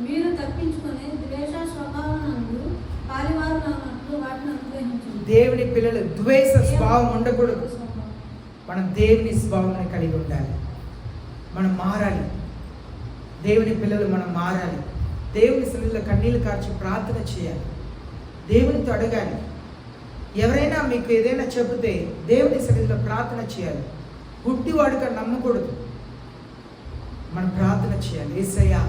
మీరు తప్పించుకొని ద్వేష స్వభావమునందు పాలివారులన్నట్లు వాటిని అనుగ్రహించండి. దేవుని పిల్లలు ద్వేష స్వభావం ఉండకూడదు. మనం దేవుని స్వభావాన్ని కలిగి ఉండాలి. మనం మారాలి. దేవుని పిల్లలు మనం మారాలి. దేవుని సన్నిధిలో కన్నీళ్లు కార్చి ప్రార్థన చేయాలి. దేవునితో అడగాలి. ఎవరైనా మీకు ఏదైనా చెబితే దేవుని సన్నిధిలో ప్రార్థన చేయాలి. గుడ్డివాడుగా నమ్మకూడదు. మనం ప్రార్థన చేయాలి. యేసయ్యా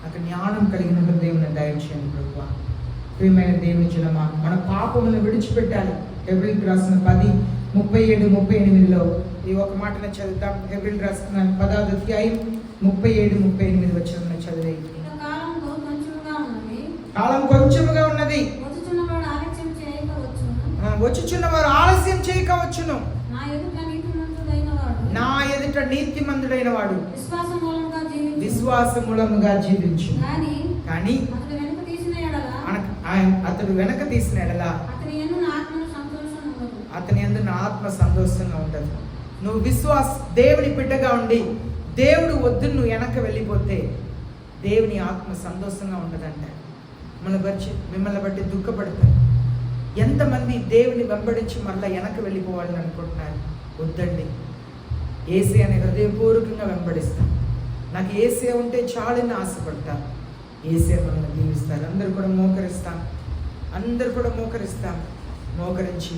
నాకు జ్ఞానం కలిగిన దేవుని దయచేయండి ప్రభువా. ప్రియమైన దేవుని జనమా, మన పాపములను విడిచిపెట్టాలి. హెబ్రీకి రాసిన 10, 37, 38 ఈ ఒక మాటను చదువుతాం. హెబ్రీకి రాసిన 10వ అధ్యాయం 37, 38 వచనం చదివి. కాలం కొంచెముగా ఉన్నది, వచ్చుచున్నవారు ఆలస్యం చేయకవచ్చును. నా ఎదుట నీతిమంతుడైన వాడు విశ్వాసమూలముగా జీవించు. కానీ అతడు వెనక తీసిన ఎడల అతని యందు నా ఆత్మ సంతోషంగా ఉండదు. నువ్వు దేవుని బిడ్డగా ఉండి దేవుడు వద్దు నువ్వు వెనక వెళ్ళిపోతే దేవుని ఆత్మ సంతోషంగా ఉండదంట. మిమ్మల్ని బట్టి దుఃఖపడతారు. ఎంతమంది దేవుని వెంబడించి మళ్ళీ వెనక వెళ్ళిపోవాలని అనుకుంటున్నారు? వద్దండి. యేసయ్యని హృదయపూర్వకంగా వెంబడిస్తాం. నాకు యేసయ్య ఉంటే చాలని ఆశపడతాను. యేసయ్య మనల్ని దీవిస్తారు. అందరూ కూడా మోకరిస్తాం. మోకరించి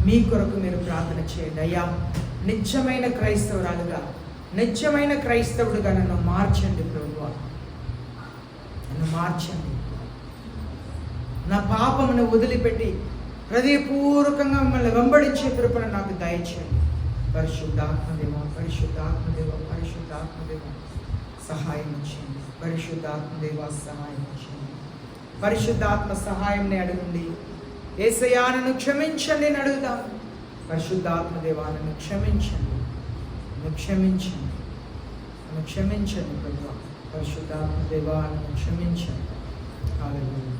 మీ కొరకు మీరు ప్రార్థన చేయండి. అయ్యా, నిజమైన క్రైస్తవురాలుగా, నిజమైన క్రైస్తవుడిగా నన్ను మార్చండి ప్రభువా. నన్ను మార్చండి. నా పాపమును వదిలిపెట్టి హృదయపూర్వకంగా మిమ్మల్ని వెంబడించే కృపను నాకు దయచేయండి. పరిశుద్ధాత్మదేవ సహాయం చేయండి. పరిశుద్ధాత్మదేవ సహాయం చేయండి. పరిశుద్ధాత్మ సహాయంని అడగండి. యేసయ్యా నన్ను క్షమించండి అని అడుగుదాం. పరిశుద్ధాత్మదేవ నన్ను క్షమించండి ప్రభువా. పరిశుద్ధాత్మదేవ నన్ను క్షమించండి. హల్లెలూయా.